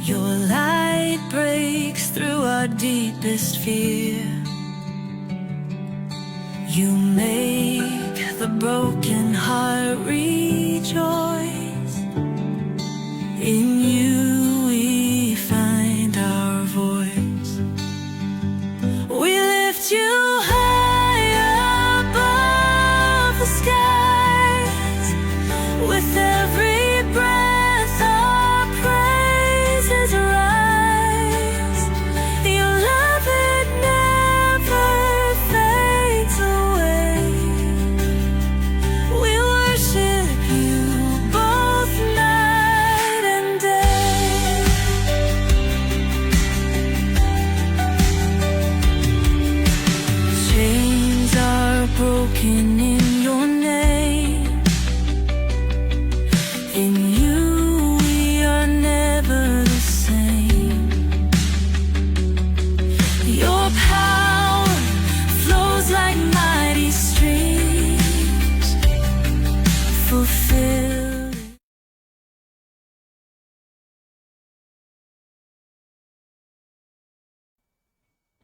Your light breaks through our deepest fear. You make the broken heart rejoice. In you we find our voice. We lift you high above the skies. With every breath our praises rise. Your love, it never fades away. We worship you both night and day. Chains are broken in your name. In you we are never the same. Your power flows like mighty streams, fulfilled.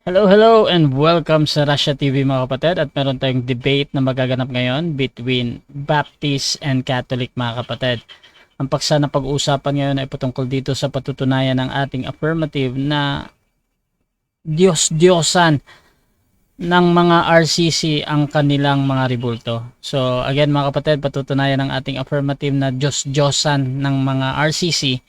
Hello and welcome sa Russia TV mga kapatid, at meron tayong debate na magaganap ngayon between Baptist and Catholic mga kapatid. Ang paksa na pag-uusapan ngayon ay patungkol dito sa patutunayan ng ating affirmative na Diyos-Diyosan ng mga RCC ang kanilang mga rebulto. So again mga kapatid, patutunayan ng ating affirmative na Diyos-Diyosan ng mga RCC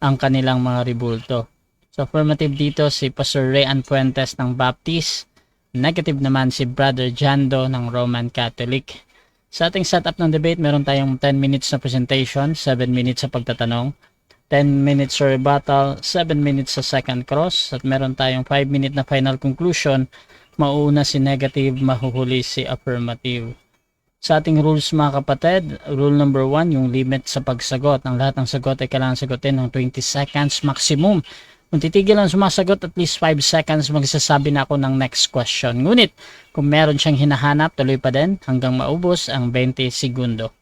ang kanilang mga rebulto. So affirmative dito si Pastor Rayan Fuentes ng Baptist. Negative naman si Brother Jando ng Roman Catholic. Sa ating setup ng debate, meron tayong 10 minutes na presentation, 7 minutes sa pagtatanong, 10 minutes sa rebuttal, 7 minutes sa second cross, at meron tayong 5 minute na final conclusion. Mauuna si negative, mahuhuli si affirmative. Sa ating rules mga kapatid, rule number 1, yung limit sa pagsagot. Ang lahat ng sagot ay kailangan sagutin ng 20 seconds maximum. Kung titigil ang sumasagot at least 5 seconds, magsasabi na ako ng next question. Ngunit, kung meron siyang hinahanap, tuloy pa din hanggang maubos ang 20 segundo.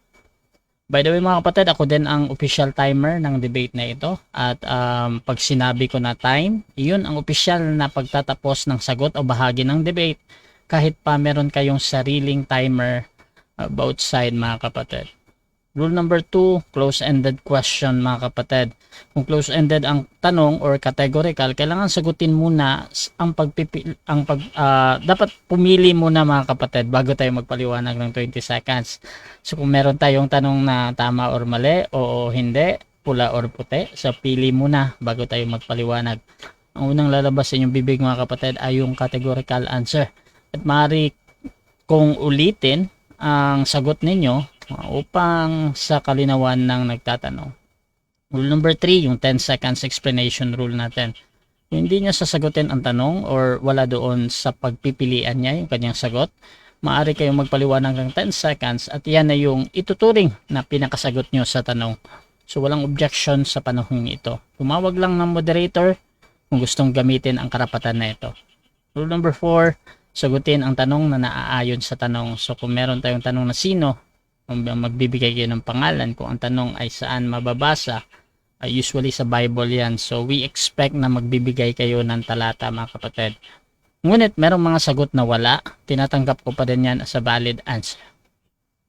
By the way mga kapatid, ako din ang official timer ng debate na ito. At pag sinabi ko na time, yun ang official na pagtatapos ng sagot o bahagi ng debate. Kahit pa meron kayong sariling timer both side mga kapatid. Rule number 2, close-ended question mga kapatid. Kung close-ended ang tanong or categorical, kailangan sagutin muna ang dapat pumili muna mga kapatid bago tayo magpaliwanag ng 20 seconds. So kung meron tayong tanong na tama or mali o hindi, pula or puti, so pili muna bago tayo magpaliwanag. Ang unang lalabas sa inyong bibig mga kapatid ay yung categorical answer. At maaari kung ulitin ang sagot ninyo upang sa kalinawan ng nagtatanong. Rule number 3, yung 10 seconds explanation rule natin. Kung hindi niya sasagutin ang tanong or wala doon sa pagpipilian niya yung kanyang sagot, maaari kayong magpaliwanag ng 10 seconds at yan na yung ituturing na pinakasagot nyo sa tanong. So walang objection sa panahon ito. Tumawag lang ng moderator kung gustong gamitin ang karapatan na ito. Rule number 4, sagutin ang tanong na naaayon sa tanong. So kung meron tayong tanong na sino, magbibigay kayo ng pangalan. Kung ang tanong ay saan mababasa, usually sa Bible yan. So we expect na magbibigay kayo ng talata mga kapatid. Ngunit merong mga sagot na wala, tinatanggap ko pa din yan as a valid answer.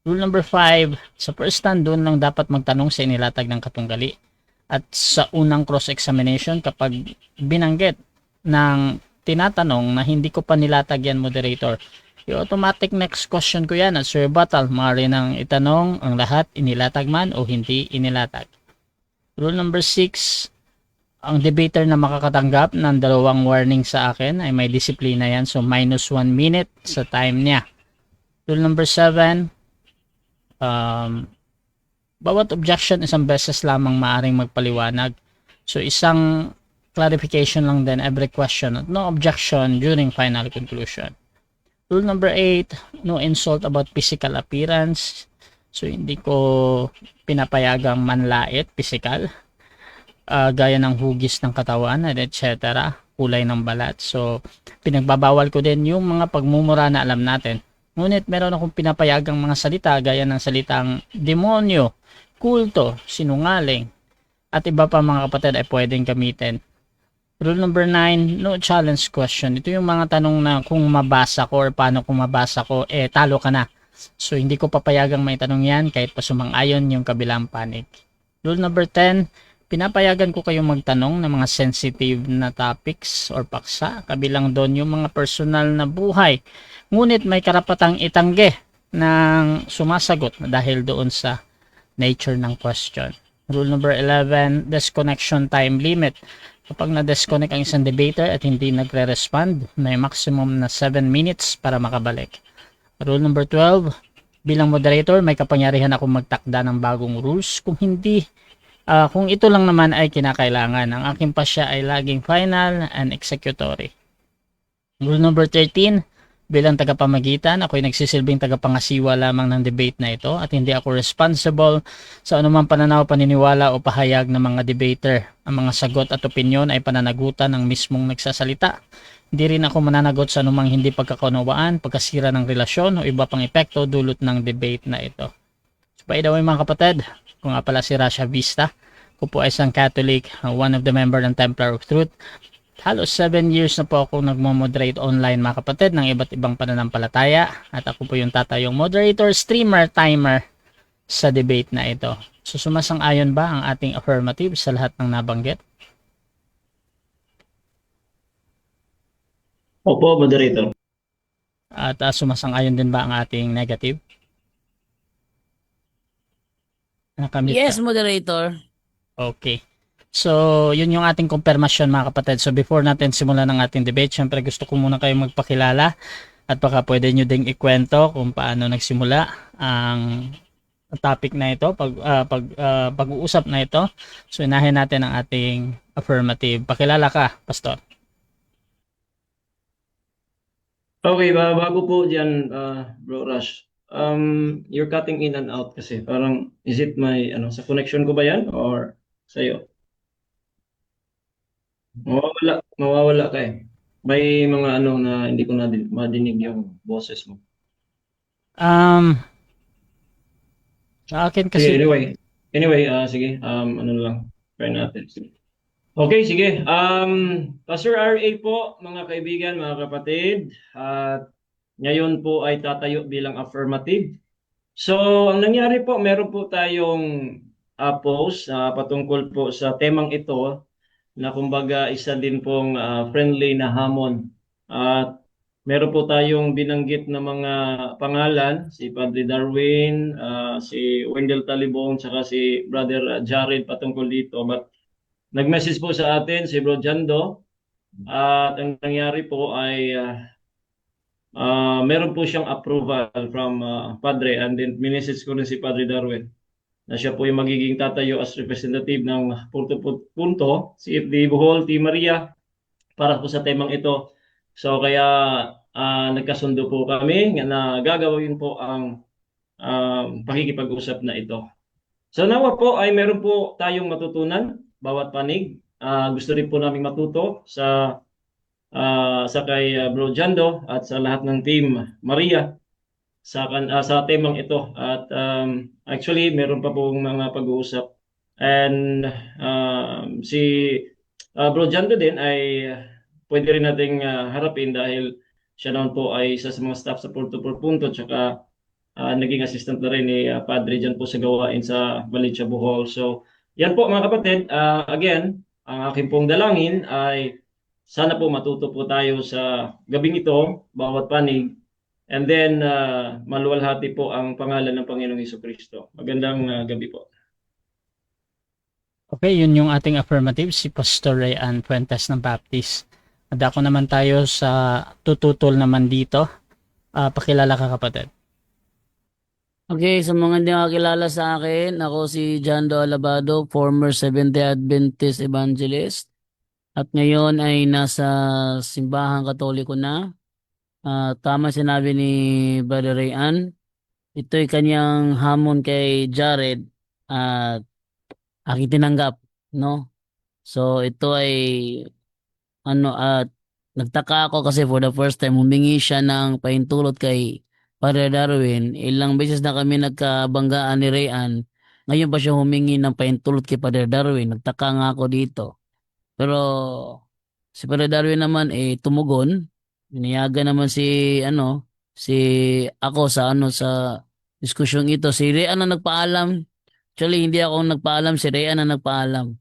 Rule number 5, sa first stand doon lang dapat magtanong sa inilatag ng katunggali. At sa unang cross-examination, kapag binanggit ng tinatanong na hindi ko pa nilatag yan moderator, yung automatic next question ko yan at sa rebuttal, maaari nang itanong ang lahat inilatag man o hindi inilatag. Rule number 6, ang debater na makakatanggap ng 2 warning sa akin ay may disiplina yan. So minus 1 minute sa time niya. Rule number 7, bawat objection isang beses lamang maaring magpaliwanag. So isang clarification lang din every question at no objection during final conclusion. Rule number 8, no insult about physical appearance. So hindi ko pinapayagang manlait physical, gaya ng hugis ng katawan at etc. kulay ng balat. So, pinagbabawal ko din yung mga pagmumura na alam natin. Ngunit meron akong pinapayagang mga salita gaya ng salitang demonyo, kulto, sinungaling, at iba pa mga kapatid ay pwedeng gamitin. Rule number 9, no challenge question. Ito yung mga tanong na kung mabasa ko or paano kung mabasa ko, talo ka na. So, hindi ko papayagang may tanong yan kahit pa sumang-ayon yung kabilang panig. Rule number 10, pinapayagan ko kayong magtanong ng mga sensitive na topics or paksa. Kabilang doon yung mga personal na buhay. Ngunit may karapatang itanggi ng sumasagot dahil doon sa nature ng question. Rule number 11, disconnection time limit. Kapag na-disconnect ang isang debater at hindi nagre-respond, may maximum na 7 minutes para makabalik. Rule number 12, bilang moderator, may kapangyarihan akong magtakda ng bagong rules. Kung ito lang naman ay kinakailangan. Ang aking pasya ay laging final and executory. Rule number 13, bilang tagapamagitan, ako'y nagsisilbing tagapangasiwa lamang ng debate na ito at hindi ako responsible sa anumang pananaw, paniniwala o pahayag ng mga debater. Ang mga sagot at opinyon ay pananagutan ng mismong nagsasalita. Hindi rin ako mananagot sa anumang hindi pagkakaunawaan, pagkasira ng relasyon o iba pang epekto dulot ng debate na ito. So, by the way mga kapatid, kung nga pala si Rasha Vista, ko po ay isang Catholic, one of the member ng Templar of Truth. Halos 7 years na po ako nagmo-moderate online mga kapatid ng iba't ibang pananampalataya at ako po yung tatayong moderator, streamer, timer sa debate na ito. So sumasang-ayon ba ang ating affirmative sa lahat ng nabanggit? Opo, moderator. At sumasang-ayon din ba ang ating negative? Nakamute Yes, ka. moderator. Okay. So, yun yung ating kumpirmasyon mga kapatid. So, before natin simulan ng ating debate, syempre gusto ko muna kayong magpakilala at baka pwede nyo ding ikwento kung paano nagsimula ang topic na ito, pag-uusap na ito. So, inahin natin ang ating affirmative. Pakilala ka, Pastor. Okay, bago po dyan, Bro Rush. You're cutting in and out kasi. Parang, is it sa connection ko ba yan? Or sa'yo? Mawawala ka eh. May mga na hindi ko madinig yung boses mo. Sa akin Sige, kasi, anyway, sige, lang, try natin. Okay, sige. Pastor RA po, mga kaibigan, mga kapatid, at ngayon po ay tatayo bilang affirmative. So, ang nangyari po, meron po tayong post patungkol po sa temang ito na kumbaga isa din pong friendly na hamon. At meron po tayong binanggit na mga pangalan, si Padre Darwin, si Wendell Talibong, saka si Brother Jared patungkol dito. But nag-message po sa atin si Bro Jando at ang nangyari po ay meron po siyang approval from Padre, and then minessage ko rin si Padre Darwin na siya po yung magiging tatayo as representative ng punto CFD Bohol, Team Maria para po sa temang ito. So kaya nagkasundo po kami na gagawin po ang pakikipag-usap na ito. So nawa po ay meron po tayong matutunan bawat panig. Gusto rin po namin matuto sa kay Bro Jando at sa lahat ng Team Maria sa temang ito. At actually meron pa pong mga pag-uusap, and si Bro Jando din ay pwede rin nating harapin dahil siya naman po ay isa sa mga staff sa Punto por Punto, tsaka naging assistant na rin ni Padre dyan po sa gawain sa Valencia, Bohol. So yan po mga kapatid, again, ang aking pong dalangin ay sana po matuto po tayo sa gabing ito, bawat panig. And then, maluwalhati po ang pangalan ng Panginoong Hesukristo. Magandang gabi po. okay, yun yung ating affirmative, si Pastor Rayan Fuentes ng Baptist. At ako naman tayo sa tututol naman dito. Pakilala ka kapatid. Okay, sa mga hindi nakakilala sa akin, ako si Jando Alabado, former Seventh-day Adventist Evangelist. At ngayon ay nasa Simbahang Katoliko na. Tama sinabi ni Brother Rayan. Ito'y kanyang hamon kay Jared at aking tinanggap, no? So ito ay at nagtaka ako kasi for the first time humingi siya ng pahintulot kay Padre Darwin. Ilang beses na kami nagkabanggaan ni Rayan ngayon pa siya humingi ng pahintulot kay Father Darwin. Nagtaka nga ako dito. Pero si Father Darwin naman tumugon. Biniyagan naman si ako sa diskusyong ito. Si Rhea na nagpaalam. Actually, hindi ako nagpaalam, si Rhea na nagpaalam.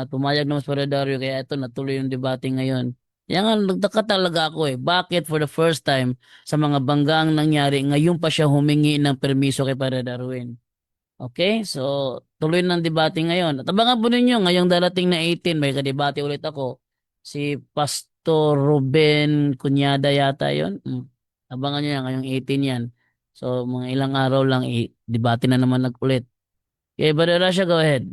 Pumayag naman si Father Darwin, kaya ito natuloy yung debate ngayon. Kaya nga, nagtaka talaga ako Bakit for the first time sa mga banggang nangyari, ngayon pa siya humingi ng permiso kay Father Darwin? Okay, so tuloy ng debate ngayon. At abangan po ninyo, ngayong darating na 18, may kadebate ulit ako. Si Pastor Ruben Cunyada yata yon. Abangan nyo yan, ngayong 18 yan. So mga ilang araw lang, debate na naman ulit. Okay, Brother Rasha, go ahead.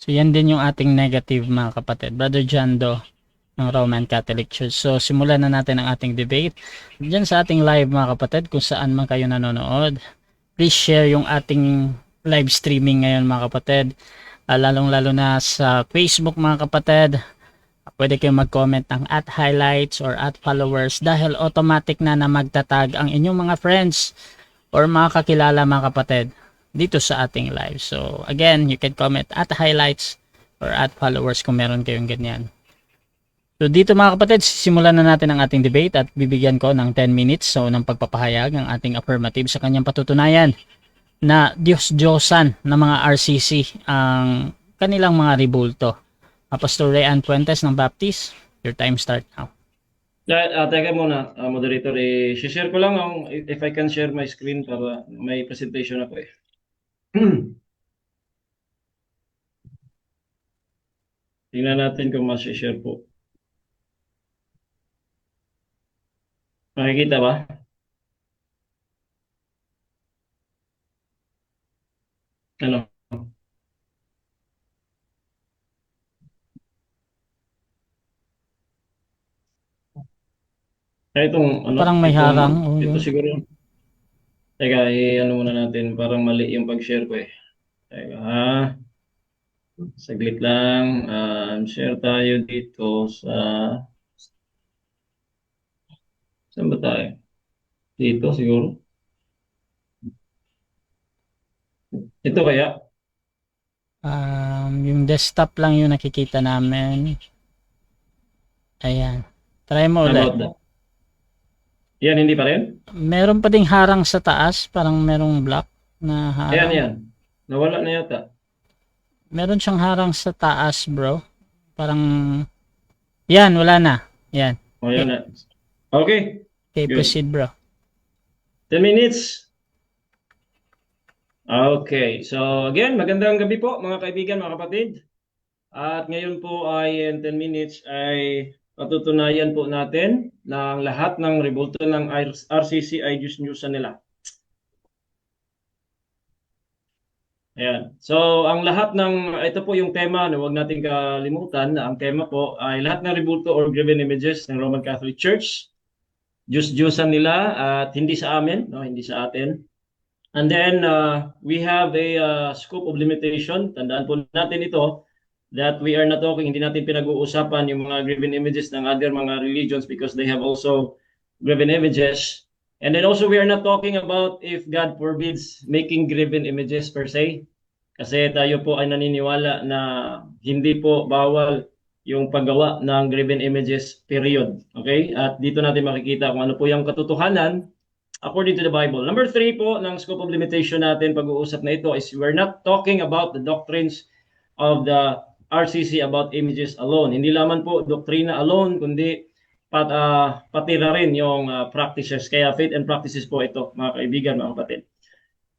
So yan din yung ating negative mga kapatid. Brother John Doe ng Roman Catholic Church. So simulan na natin ang ating debate. Diyan sa ating live mga kapatid, kung saan man kayo nanonood, please share yung ating live streaming ngayon mga kapatid. Lalong-lalo na sa Facebook mga kapatid. Pwede kayong mag-comment ng @highlights or @followers dahil automatic na magtatag ang inyong mga friends or mga kakilala mga kapatid dito sa ating live. So again, you can comment @highlights or @followers kung meron kayong ganyan. So dito mga kapatid, simulan na natin ang ating debate at bibigyan ko ng 10 minutes so ng pagpapahayag ng ating affirmative sa kanyang patutunayan na Diyos-Diyosan ng mga RCC ang kanilang mga rebulto. Pastor Rayan Puentes ng Baptist, your time start now. Teka muna, moderator, share ko lang if I can share my screen para may presentation ako Tingnan natin kung mas-share po. Makikita ba? Ano? Itong ano? Parang may harang. Ito siguro. Teka, ano muna natin, parang mali yung pag-share ko Teka, saglit lang. Share tayo dito sa... Saan ba tayo? Dito siguro. Ito kaya? Yung desktop lang yung nakikita namin. Ayan. Try mo ulit. Yan, hindi pa rin? Meron pa ding harang sa taas. Parang merong block na harang. Yan. Nawala na yata. Meron siyang harang sa taas, bro. Parang... Yan, wala na. Yan. Yan na. Okay. Okay, Good. proceed, bro. 10 minutes. Okay. So, again, magandang gabi po mga kaibigan, mga kapatid. At ngayon po ay in 10 minutes ay patutunayan po natin na ang lahat ng rebulto ng RCC ay Diyos-Diyosan nila. Ayan. So, ang lahat ito po yung tema na huwag natin kalimutan na ang tema po ay lahat ng rebulto or graven images ng Roman Catholic Church. Diyos-Diyosan nila at hindi sa amin, hindi sa atin. And then, we have a scope of limitation. Tandaan po natin ito that we are not talking, hindi natin pinag-uusapan yung mga graven images ng other mga religions because they have also graven images. And then also we are not talking about if God forbids making graven images per se. Kasi tayo po ay naniniwala na hindi po bawal yung paggawa ng graven images, period. Okay? At dito natin makikita kung ano po yung katotohanan according to the Bible. Number 3 po ng scope of limitation natin pag-uusap na ito is we're not talking about the doctrines of the RCC about images alone. Hindi lamang po doktrina alone, kundi pati na rin yung practices. Kaya faith and practices po ito, mga kaibigan, mga kapatid.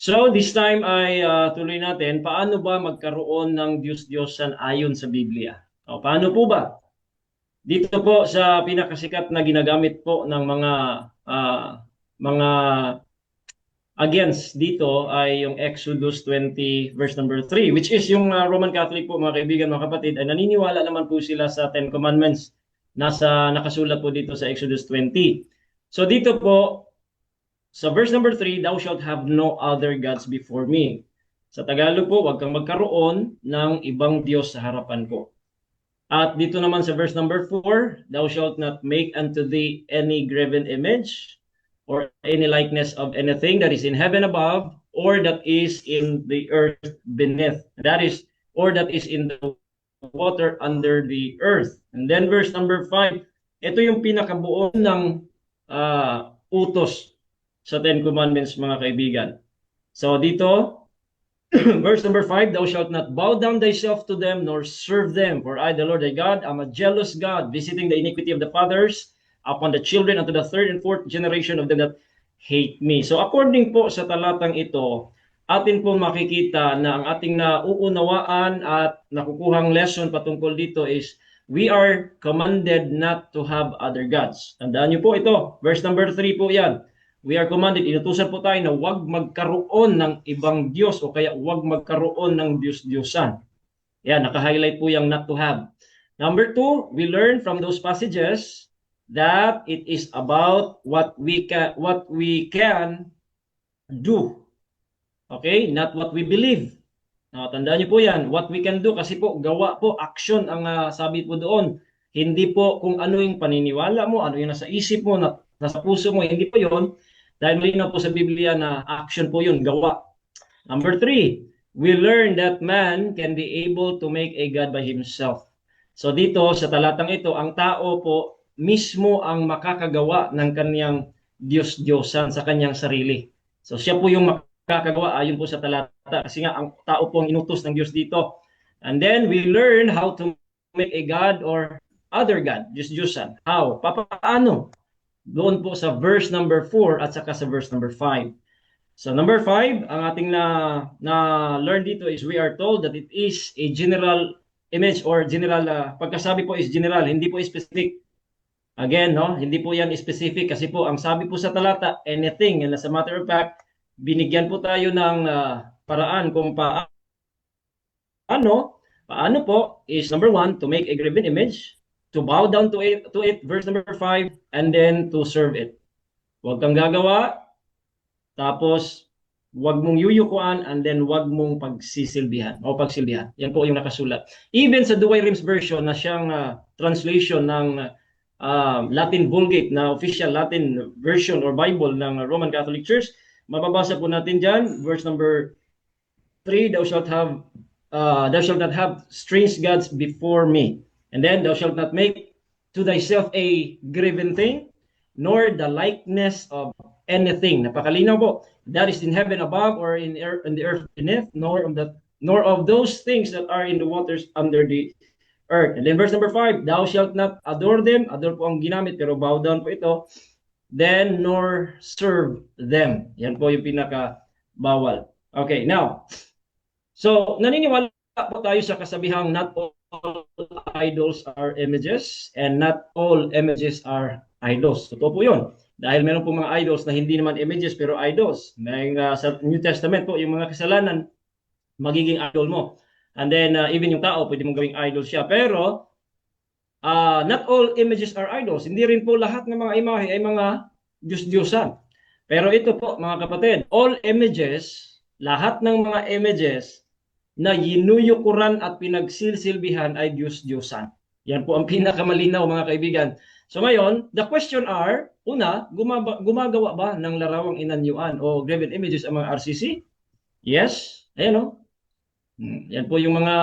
So, this time ay tuloy natin, paano ba magkaroon ng Diyos-Diyosan ayon sa Biblia? O, paano po ba? Dito po sa pinakasikat na ginagamit po ng mga against dito ay yung Exodus 20 verse number 3, which is yung Roman Catholic po, mga kaibigan, mga kapatid, ay naniniwala naman po sila sa 10 Commandments. Nakasulat po dito sa Exodus 20. So dito po, sa verse number 3, thou shalt have no other gods before me. Sa Tagalog po, huwag kang magkaroon ng ibang Diyos sa harapan ko. At dito naman sa verse number 4, thou shalt not make unto thee any graven image or any likeness of anything that is in heaven above, or that is in the earth beneath. That is, or that is in the water under the earth. And then verse number 5, ito yung pinakabuo ng utos sa Ten Commandments, mga kaibigan. So dito, verse number 5, thou shalt not bow down thyself to them, nor serve them. For I, the Lord thy God, am a jealous God, visiting the iniquity of the fathers upon the children unto the third and fourth generation of them that hate me. So according po sa talatang ito, atin po makikita na ang ating nauunawaan at nakukuhang lesson patungkol dito is we are commanded not to have other gods. Tandaan niyo po ito, verse number 3 po yan. We are commanded, inutusan po tayo na huwag magkaroon ng ibang Diyos o kaya huwag magkaroon ng Diyos-Diyosan. Yan, naka-highlight po yung not to have. Number 2, we learn from those passages that it is about what we can do. Okay? Not what we believe. Tandaan niyo po yan. What we can do, kasi po gawa po, action ang sabi po doon. Hindi po kung ano yung paniniwala mo, ano yung nasa isip mo, nasa puso mo, hindi po yun. Dahil malinaw po sa Biblia na action po yun, gawa. Number 3, we learn that man can be able to make a God by himself. So dito, sa talatang ito, ang tao po mismo ang makakagawa ng kanyang Diyos-Diyosan sa kanyang sarili. So siya po yung makakagawa ayon po sa talata. Kasi nga, ang tao po ang inutos ng Diyos dito. And then, we learn how to make a God or other God, Diyos-Diyosan. How? Paano? Doon po sa verse number 4 at saka sa verse number 5. So number 5, ang ating na learn dito is we are told that it is a general image or general, pagkasabi po is general, hindi po specific. Again, no, hindi po yan specific kasi po ang sabi po sa talata, anything. And as a matter of fact, binigyan po tayo ng paraan kung paano po is number 1, to make a graven image, to bow down to it, verse number 5, and then to serve it. Huwag kang gagawa, tapos huwag mong yuyukuan, and then huwag mong pagsisilbihan. Yan po yung nakasulat. Even sa Douay Rheims version na siyang translation ng Latin Vulgate na official Latin version or Bible ng Roman Catholic Church, mababasa po natin dyan, verse number 3, thou shalt not have strange gods before me. And then, thou shalt not make to thyself a graven thing, nor the likeness of anything. Napakalinaw po. That is in heaven above or in the earth beneath, nor of those things that are in the waters under the earth. And then verse number 5, thou shalt not adore them. Adore po ang ginamit, pero bow down po ito. Then, nor serve them. Yan po yung pinaka-bawal. Okay, now, so naniniwala po tayo sa kasabihang not all idols are images and not all images are idols. Totoo po yun. Dahil meron po mga idols na hindi naman images pero idols. Sa New Testament po, yung mga kasalanan, magiging idol mo. And then, even yung tao, pwede mong gawing idol siya. Pero, not all images are idols. Hindi rin po lahat ng mga imahe ay mga Diyos-Diyosan. Pero ito po, mga kapatid, all images, lahat ng mga images na yinuyukuran at pinagsilsilbihan ay Diyos-Diyosan. Yan po ang pinakamalinaw, mga kaibigan. So ngayon, the question are, una, gumagawa ba ng larawang inanyuan o graven images ang mga RCC? Yes. Ayan o. Yan po yung mga,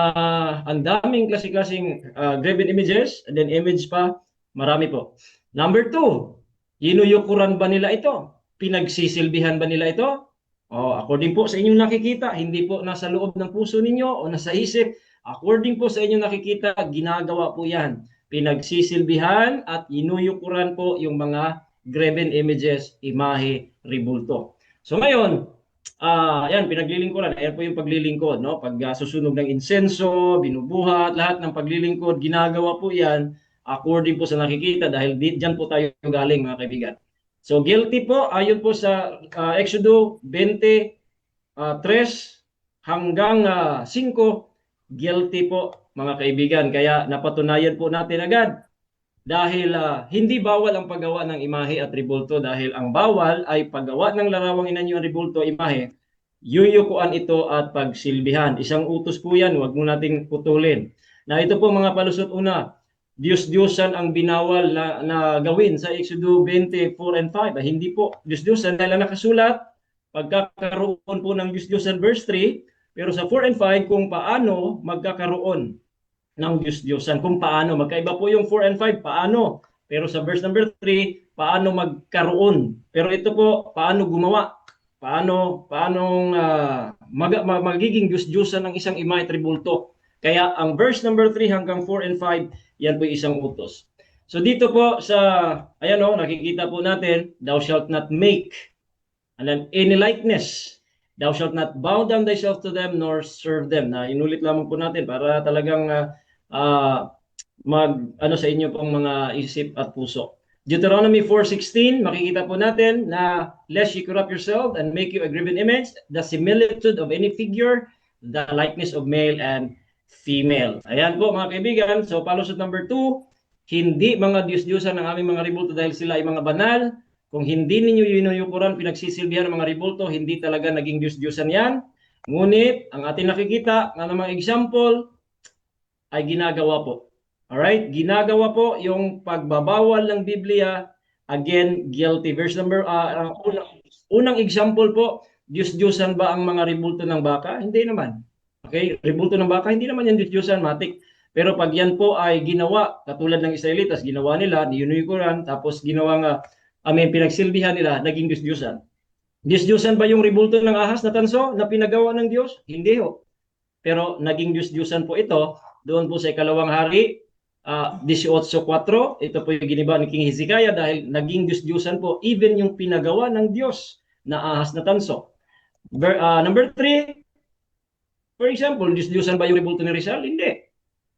ang daming klase-klaseng graven images, and then image pa, marami po. Number 2, yinuyukuran ba nila ito? Pinagsisilbihan ba nila ito? According po sa inyong nakikita, hindi po nasa loob ng puso ninyo o nasa isip. According po sa inyong nakikita, ginagawa po yan. Pinagsisilbihan at inuyukuran po yung mga graven images, imahe, ribulto. So ngayon, yan, pinaglilingkuran. Ayan po yung paglilingkod. No? Pag susunog ng insenso, binubuhat, lahat ng paglilingkod, ginagawa po yan according po sa nakikita dahil dyan po tayo galing, mga kaibigan. So guilty po, ayon po sa Exodo 23 hanggang 5, guilty po, mga kaibigan. Kaya napatunayan po natin agad dahil hindi bawal ang paggawa ng imahe at ribulto dahil ang bawal ay paggawa ng larawang inanyuan, ribulto, imahe, yuyukuan ito at pagsilbihan. Isang utos po yan, huwag mo nating putulin. Na ito po mga palusot, una, Diyos-Diyosan ang binawal na gawin sa Exodo 24 and 5. Hindi po Diyos-Diyosan dahil nakasulat, pagkakaroon po ng Diyos-Diyosan verse 3, pero sa 4 and 5 kung paano magkakaroon ng Diyos-Diyosan. Kung paano, magkaiba po yung 4 and 5, paano. Pero sa verse number 3, paano magkaroon. Pero ito po, paano gumawa. Paanong magiging Diyos-Diyosan ng isang ima at tribulto. Kaya ang verse number 3 hanggang 4 and 5, yan po isang utos. So dito po sa, ayan o, nakikita po natin, thou shalt not make, and then any likeness. Thou shalt not bow down thyself to them nor serve them. Na inulit lamang po natin para talagang sa inyo pong mga isip at puso. Deuteronomy 4:16, makikita po natin na lest ye corrupt yourself and make you a graven image, the similitude of any figure, the likeness of male and female. Ayan po mga kaibigan. So palusot number 2, hindi mga Diyos-Diyosan ng aming mga ribulto dahil sila ay mga banal. Kung hindi ninyo yinuyukuran, pinagsisilbihan ng mga ribulto, hindi talaga naging Diyos-Diyosan yan. Ngunit, ang ating nakikita ng mga example ay ginagawa po. Alright? Ginagawa po yung pagbabawal ng Biblia, again, guilty. Verse number, unang example po, Diyos-Diyosan ba ang mga ribulto ng baka? Hindi naman. Okay? Ribulto ng baka, hindi naman yan Diyos-Diyosan, matik. Pero pag yan po ay ginawa, katulad ng Israelitas, ginawa nila, yinuyukuran, tapos ginawa pinagsilbihan nila, naging Diyos-Diyosan. Diyos-Diyosan ba yung ribulto ng ahas na tanso na pinagawa ng Diyos? Hindi ho. Pero naging Diyos-Diyosan po ito, doon po sa Ikalawang Hari, 18:4, ito po yung giniba ni King Hezekiah dahil naging Diyos-Diyosan po, even yung pinagawa ng Diyos na ahas na tanso. Number 3, for example, Diyos-Diyosan ba yung ribulto ni Rizal? Hindi.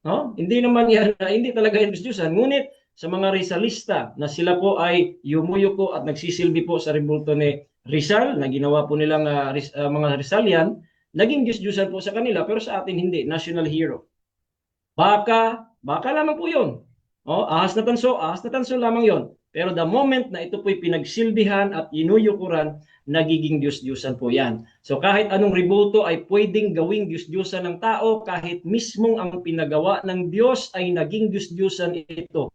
No? Hindi naman yan, hindi talaga yung Diyos-Diyosan. Ngunit, sa mga Rizalista na sila po ay yumuyuko at nagsisilbi po sa ribulto ni Rizal na ginawa po nilang mga Rizalian, naging Diyos-Diyosan po sa kanila pero sa atin hindi, national hero. Baka lamang po yun. Ahas na tanso lamang yon. Pero the moment na ito po'y pinagsilbihan at inuyukuran, nagiging Diyos-Diyosan po yan. So kahit anong ribulto ay pwedeng gawing Diyos-Diyosan ng tao, kahit mismong ang pinagawa ng Diyos ay naging Diyos-Diyosan ito.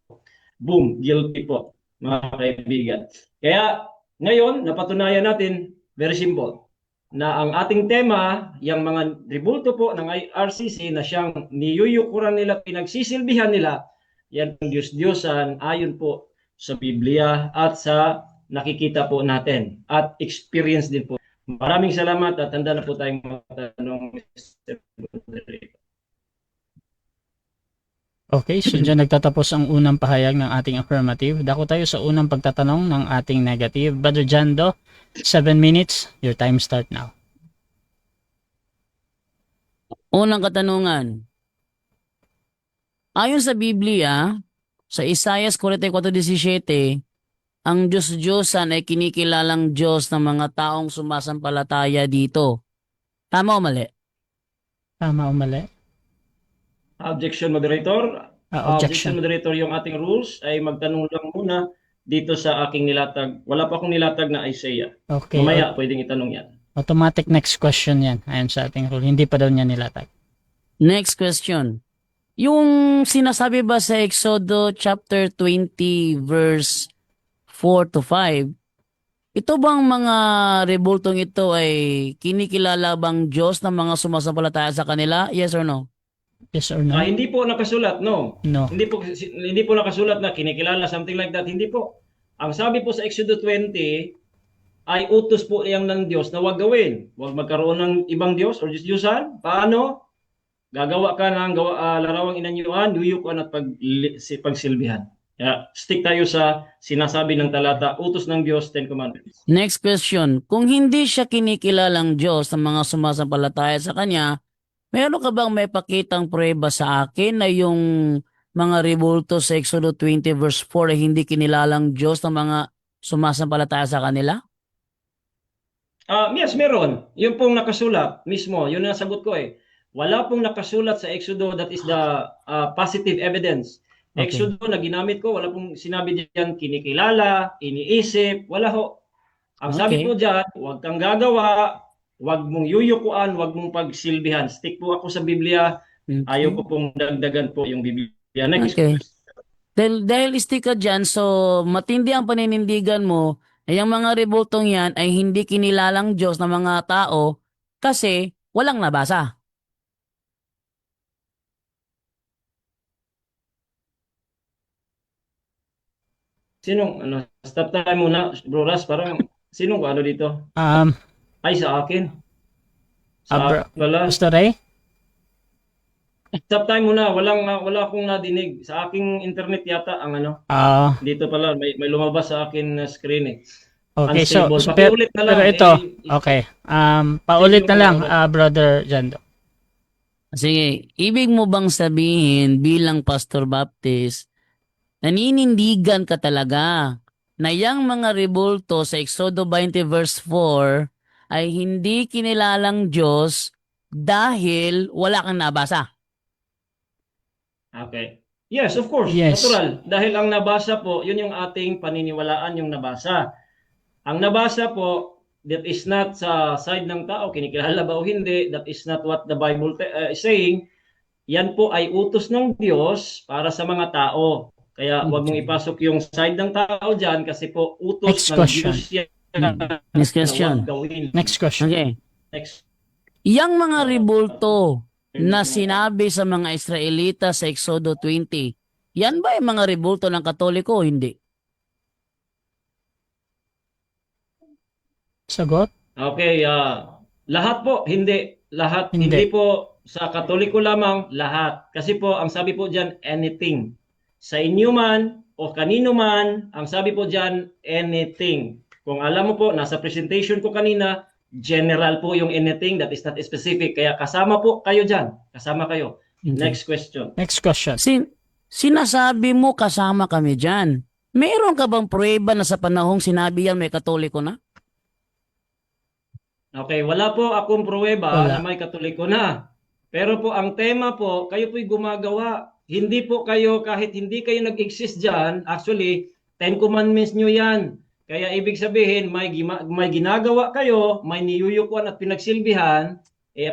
Boom, guilty po, mga kaibigan. Kaya ngayon, napatunayan natin, very simple, na ang ating tema, yung mga ribulto po ng RCC na siyang niyuyukuran nila, pinagsisilbihan nila, yan ang Diyos-Diyosan ayon po sa Biblia at sa nakikita po natin at experience din po. Maraming salamat at handa na po tayong matanong. Okay, so dyan nagtatapos ang unang pahayag ng ating affirmative. Dako tayo sa unang pagtatanong ng ating negative. Brother Jando, 7 minutes. Your time start now. Unang katanungan. Ayon sa Biblia, sa Isaiah 44:17, ang Diyos-Diyosan ay kinikilalang Diyos ng mga taong sumasampalataya dito. Tama o mali? Tama o mali? Objection, moderator. Objection. Moderator, yung ating rules ay magtanong lang muna dito sa aking nilatag. Wala pa akong nilatag na Isaiah. Okay. Mamaya pwedeng itanong yan. Automatic next question yan. Ayon sa ating rule. Hindi pa daw niya nilatag. Next question. Yung sinasabi ba sa Exodo chapter 20 verse 4 to 5, ito bang mga rebultong ito ay kinikilala bang Diyos ng mga sumasampalataya sa kanila? Yes or no? Yes or no? Hindi po nakasulat, no. No. Hindi po nakasulat na kinikilala, something like that. Hindi po. Ang sabi po sa Exodo 20 ay utos po iyang ng Diyos na huwag gawin. Huwag magkaroon ng ibang Diyos o Diyos-Diyusan. Paano? Gagawa ka ng larawang inanyuan, yuyukuan at pagsilbihan. Kaya stick tayo sa sinasabi ng talata, utos ng Diyos, 10 Commandments. Next question. Kung hindi siya kinikilalang Diyos ng mga sumasampalataya sa Kanya, meron ka bang may pakitang pruweba sa akin na yung mga rebulto sa Exodo 20 verse 4 ay hindi kinilalang Diyos ng mga sumasampalataya sa kanila? Yes, meron. Yung pong nakasulat mismo, yun ang sagot ko eh. Wala pong nakasulat sa Exodo, that is the positive evidence. Okay. Exodo na ginamit ko, wala pong sinabi diyan kinikilala, iniisip, wala ho. Ang sabi Okay. po diyan, huwag kang gagawa, huwag mong yuyukuan, huwag mong pagsilbihan. Stick po ako sa Biblia, ayaw ko pong dagdagan po yung Biblia. Next Okay. question. Dahil stick ka dyan, so matindi ang paninindigan mo Ay ang mga rebultong yan ay hindi kinilalang Diyos ng mga tao kasi walang nabasa. Sinong, ano, stop time muna, Bro Ras, parang, sinong ano dito? Um, Ay, sa akin. Sa Bro, akin pala. Pastor Ray? Stop time muna, wala akong nadinig. Sa aking internet yata ang ano. Ah, Dito pala, may lumabas sa akin na screen eh. okay, so, Unstable. pero, Pakiulit na lang. pero ito, eh, okay. Paulit na yung lang, ano. Brother Jando. Sige, ibig mo bang sabihin bilang Pastor Baptist, naninindigan ka talaga na yang mga rebulto sa Exodo 20 verse 4 ay hindi kinilalang Diyos dahil wala kang nabasa? Okay. Yes, of course. Yes. Natural. Dahil ang nabasa po, yun yung ating paniniwalaan yung nabasa. Ang nabasa po, that is not sa side ng tao, kinikilala ba o hindi, that is not what the Bible is saying. Yan po ay utos ng Diyos para sa mga tao. Kaya wag mong ipasok yung side ng tao dyan kasi po utos Next ng question. Diyos yan. Next na question. wag gawin. Next question. Okay. Next. Yang mga rebulto na sinabi sa mga Israelita sa Exodo 20, yan ba yung mga rebulto ng Katoliko o hindi? Sagot? Okay, lahat po, hindi. Lahat, Hindi. hindi po sa Katoliko lamang, lahat. Kasi po, ang sabi po dyan, anything. Sa inyo man o kanino man, ang sabi po dyan, anything. Kung alam mo po, nasa presentation ko kanina, general po yung anything, that is not specific. Kaya kasama po kayo dyan. Kasama kayo. Okay. Next question. Next question. Sinasabi mo kasama kami dyan. Meron ka bang pruweba na sa panahong sinabi yan may Katoliko na? Okay, wala po akong pruweba Wala. na may Katoliko na. Pero po ang tema po, kayo po'y gumagawa. Hindi po kayo, kahit hindi kayo nag-exist dyan, actually, 10 commandments nyo yan. Kaya ibig sabihin, may ginagawa kayo, may niyuyukuan at pinagsilbihan,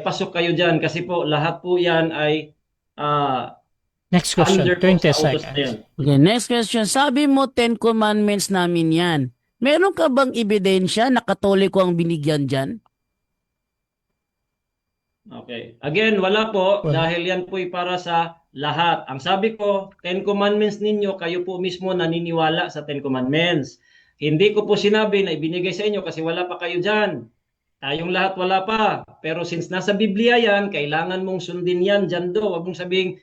pasok kayo dyan. Kasi po, lahat po yan ay Next question. under po 20 sa utos na seconds. yan. Okay, next question. Sabi mo 10 commandments namin yan. Meron ka bang ebidensya na Katoliko ang binigyan dyan? Okay. Again, wala po Wala. dahil yan po'y para sa lahat. Ang sabi ko, 10 commandments ninyo, kayo po mismo naniniwala sa 10 commandments. Hindi ko po sinabi na ibinigay sa inyo kasi wala pa kayo dyan. Tayong lahat wala pa. Pero since nasa Biblia yan, kailangan mong sundin yan dyan do. Huwag mong sabihin,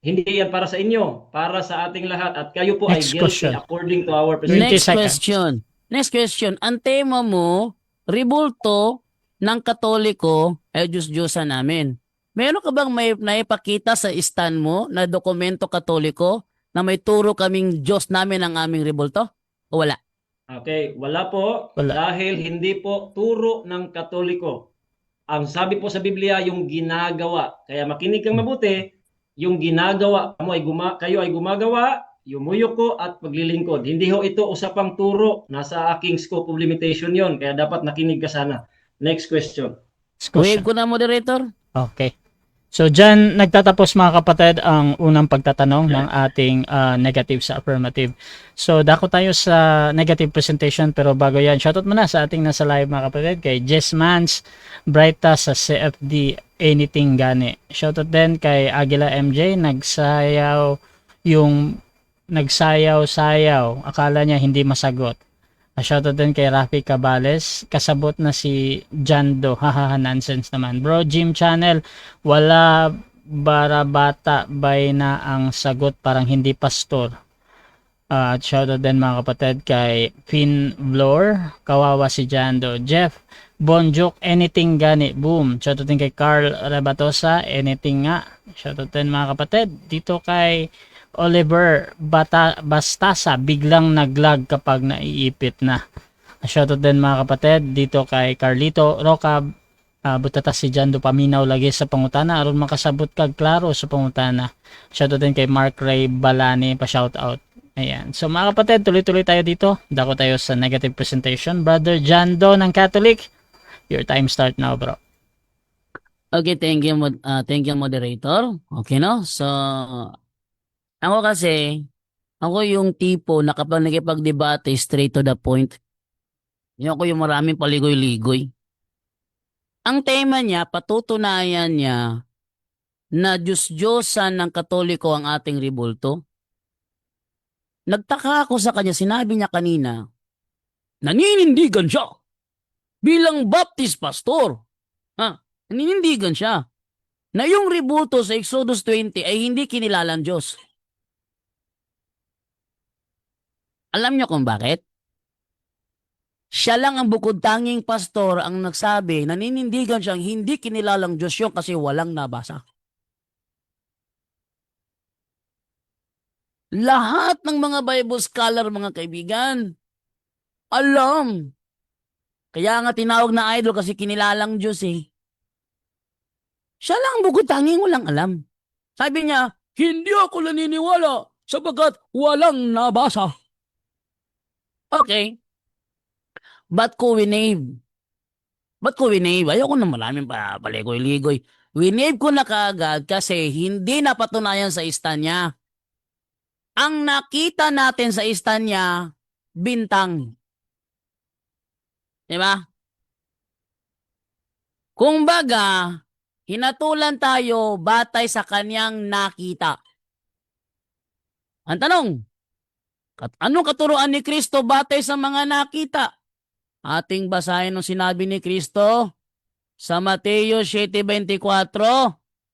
hindi yan para sa inyo, para sa ating lahat. At kayo po Next ay guilty question. according to our perspective. 20 Next seconds. question. Next question. Ang tema mo, rebulto ng Katoliko ay Diyos-Diyosan namin. Meron ka bang may naipakita sa stand mo na dokumento Katoliko na may turo kaming Diyos namin ang aming rebulto? O wala? Okay, wala po Wala. dahil hindi po turo ng Katoliko. Ang sabi po sa Biblia, yung ginagawa. Kaya makinig kang mabuti, yung ginagawa mo ay kayo ay gumagawa, yumuyok ko at paglilingkod. Hindi ho ito usapang turo. Nasa aking scope of limitation yon. Kaya dapat nakinig ka sana. Next question. Next Wave question. ko na, moderator. Okay. So, dyan nagtatapos mga kapatid ang unang pagtatanong ng ating negative sa affirmative. So, dako tayo sa negative presentation pero bago yan, shoutout muna sa ating nasa live mga kapatid kay Jess Mans, Brighta sa CFD, Anything Gani. Shoutout din kay Aguila MJ, nagsayaw-sayaw. Akala niya hindi masagot. Shoutout din kay Rafi Cabales. Kasabot na si Jando. Hahaha, nonsense naman. Bro, Gym Channel. Wala barabata bay na ang sagot. Parang hindi pastor. At shoutout din mga kapatid kay Finn Vlor. Kawawa si Jando. Jeff Bonjuk, Anything Gani. Boom. Shoutout din kay Carl Rabatosa. Anything nga. Shoutout din mga kapatid. Dito kay Oliver Bastasa, biglang naglag kapag naiipit na. Shoutout din mga kapatid dito kay Carlito Roca, butatas si Jando paminaw lagi sa pangutana aron makasabot kag klaro sa pangutana. Shoutout din kay Mark Ray Balani, pa shoutout. Ayan. So mga kapatid, tuloy-tuloy tayo dito. Dako tayo sa negative presentation. Brother Jando ng Catholic, your time start now, bro. Okay, thank you, moderator. Okay, no? So, ako kasi, ako yung tipo na kapag nakipag-debate, straight to the point. Yun ko yung maraming paligoy-ligoy. Ang tema niya, patutunayan niya na Diyos-Diyosan ng Katoliko ang ating rebulto. Nagtaka ako sa kanya, sinabi niya kanina, naninindigan siya bilang Baptist pastor. Ha? Naninindigan siya na yung rebulto sa Exodus 20 ay hindi kinilalang Diyos. Alam niyo kung bakit? Siya lang ang bukod tanging pastor ang nagsabi, naninindigan siyang hindi kinilalang Diyos yun kasi walang nabasa. Lahat ng mga Bible scholar, mga kaibigan, alam. Kaya nga tinawag na idol kasi kinilalang Diyos eh. Siya lang ang bukod tanging walang alam. Sabi niya, hindi ako naniniwala sapagkat walang nabasa. Okay. Ba't ko winave? Ba't ko winave? Ayoko na maraming paligoy-ligoy. Winave ko na kaagad kasi hindi napatunayan sa istanya. Ang nakita natin sa istanya, bintang. Diba? Kung baga, hinatulan tayo batay sa kanyang nakita. Ang tanong, anong katuruan ni Kristo batay sa mga nakita? Ating basahin ng sinabi ni Kristo sa Mateo 7:24.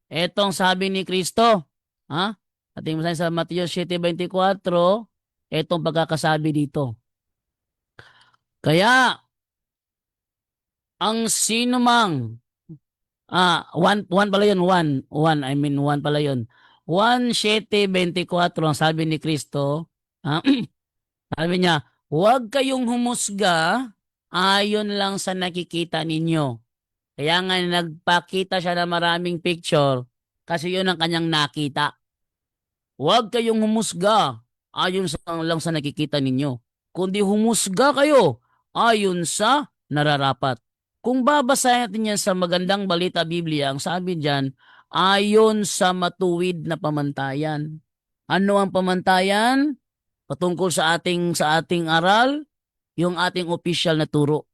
Etong sabi ni Kristo. Ha? Ating basahin sa Mateo 7:24. Etong pagkakasabi dito. Kaya, ang sinumang, one pala yun, one pala yun. 1:7:24 ang sabi ni Kristo. Sabi niya, huwag kayong humusga ayon lang sa nakikita ninyo. Kaya nga nagpakita siya ng maraming picture kasi yun ang kanyang nakita. Huwag kayong humusga ayon lang sa nakikita ninyo. Kundi humusga kayo ayon sa nararapat. Kung babasahin natin yan sa magandang balita Biblia, ang sabi diyan, ayon sa matuwid na pamantayan. Ano ang pamantayan? Patungkol sa ating aral, yung ating opisyal na turo.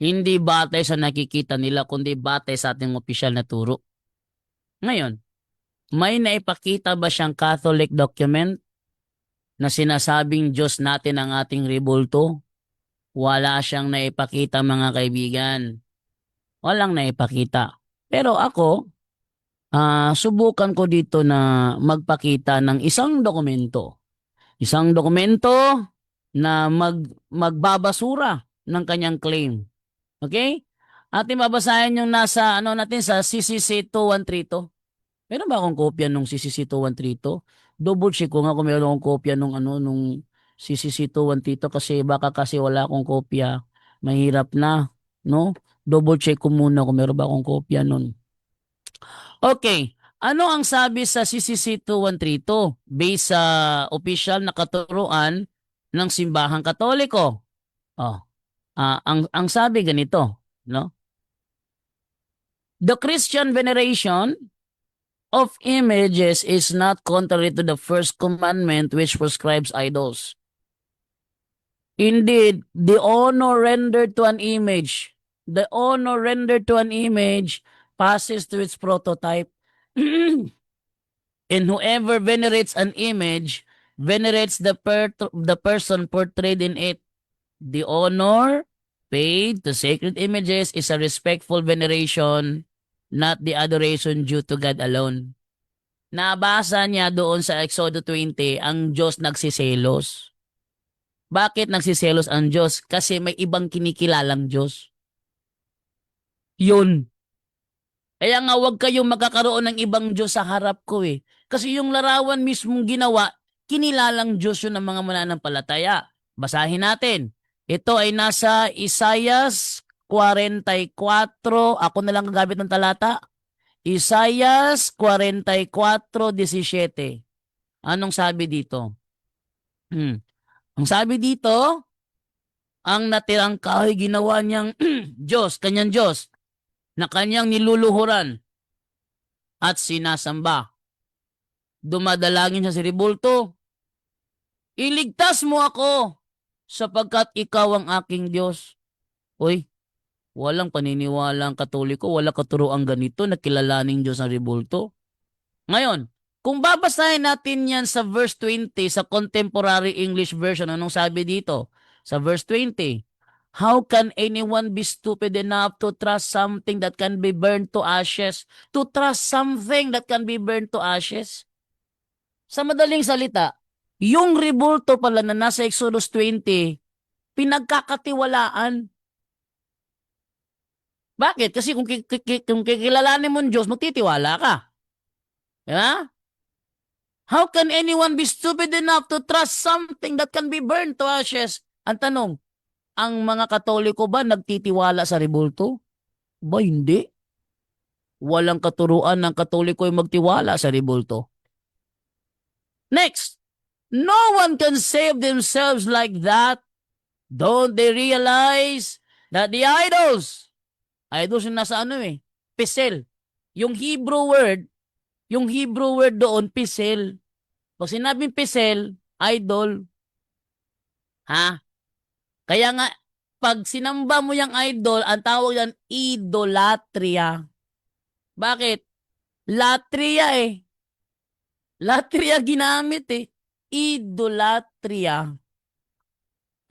Hindi batay sa nakikita nila, kundi batay sa ating opisyal na turo. Ngayon, may naipakita ba siyang Catholic document na sinasabing Diyos natin ang ating rebulto? Wala siyang naipakita, mga kaibigan. Walang naipakita. Pero ako, subukan ko dito na magpakita ng isang dokumento. Isang dokumento na magbabasura ng kanyang claim. Okay? Ating babasahin yung nasa natin sa CCC 2132. Meron ba akong kopya nung CCC 2132? Double check ko nga kung meron akong kopya nung nung CCC 2132 kasi baka kasi wala akong kopya. Mahirap na, no? Double check ko muna kung meron ba akong kopya nun. Okay. Ano ang sabi sa CCC 2132 based sa official na katuruan ng simbahang Katoliko? Ang sabi ganito, no? The Christian veneration of images is not contrary to the first commandment which prescribes idols. Indeed, the honor rendered to an image passes to its prototype. And whoever venerates an image venerates the person portrayed in it. The honor paid to sacred images is a respectful veneration, not the adoration due to God alone. Nabasa niya doon sa Exodus 20, ang Diyos nagsiselos. Bakit nagsiselos ang Diyos? Kasi may ibang kinikilalang Diyos. Yun. Kaya nga huwag kayong magkakaroon ng ibang Diyos sa harap ko eh. Kasi yung larawan mismong ginawa, kinilalang Diyos yun ng mga mananampalataya. Basahin natin. Ito ay nasa Isaias 44. Ako na lang gagamit ng talata. Isaias 44:17. Anong sabi dito? Ang sabi dito, ang natirang kahoy ginawa niyang Diyos, kanyang Diyos, na kanyang niluluhuran at sinasamba. Dumadalangin siya sa rebulto. Iligtas mo ako sapagkat ikaw ang aking Diyos. Uy, walang paniniwala ang Katoliko, wala katuroang ganito na kilalaning Diyos ang rebulto. Ngayon, kung babasahin natin yan sa verse 20 sa Contemporary English Version, anong sabi dito? Sa verse 20, how can anyone be stupid enough to trust something that can be burned to ashes? To trust something that can be burned to ashes? Sa madaling salita, yung rebulto pala na nasa Exodus 20, pinagkakatiwalaan. Bakit? Kasi kung kikilalanin mo ang Diyos, magtitiwala ka. Diba? How can anyone be stupid enough to trust something that can be burned to ashes? Ang tanong, ang mga Katoliko ba nagtitiwala sa rebulto? Ba hindi. Walang katuruan ng Katoliko yung magtiwala sa rebulto. Next, no one can save themselves like that. Don't they realize that the idols yung nasa pisel. Yung Hebrew word doon, pisel. Pag sinabing pisel, idol. Ha? Kaya nga, pag sinamba mo yung idol, ang tawag yan, idolatria. Bakit? Latria eh. Latria ginamit eh. Idolatria.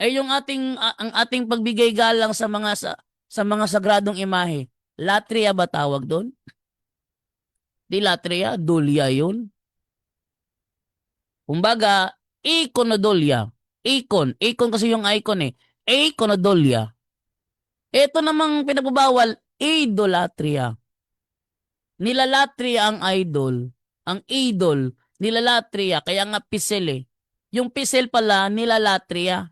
Yung ang ating pagbigay galang sa mga sagradong imahe. Latria ba tawag doon? Di latria, dulya yun. Kumbaga, iconodolya. Icon kasi yung icon eh. Iconodolya. Ito namang pinagbabawal, idolatria. Nilalatria ang idol. Ang idol, nilalatria. Kaya nga pisel eh. Yung pisel pala, nilalatria.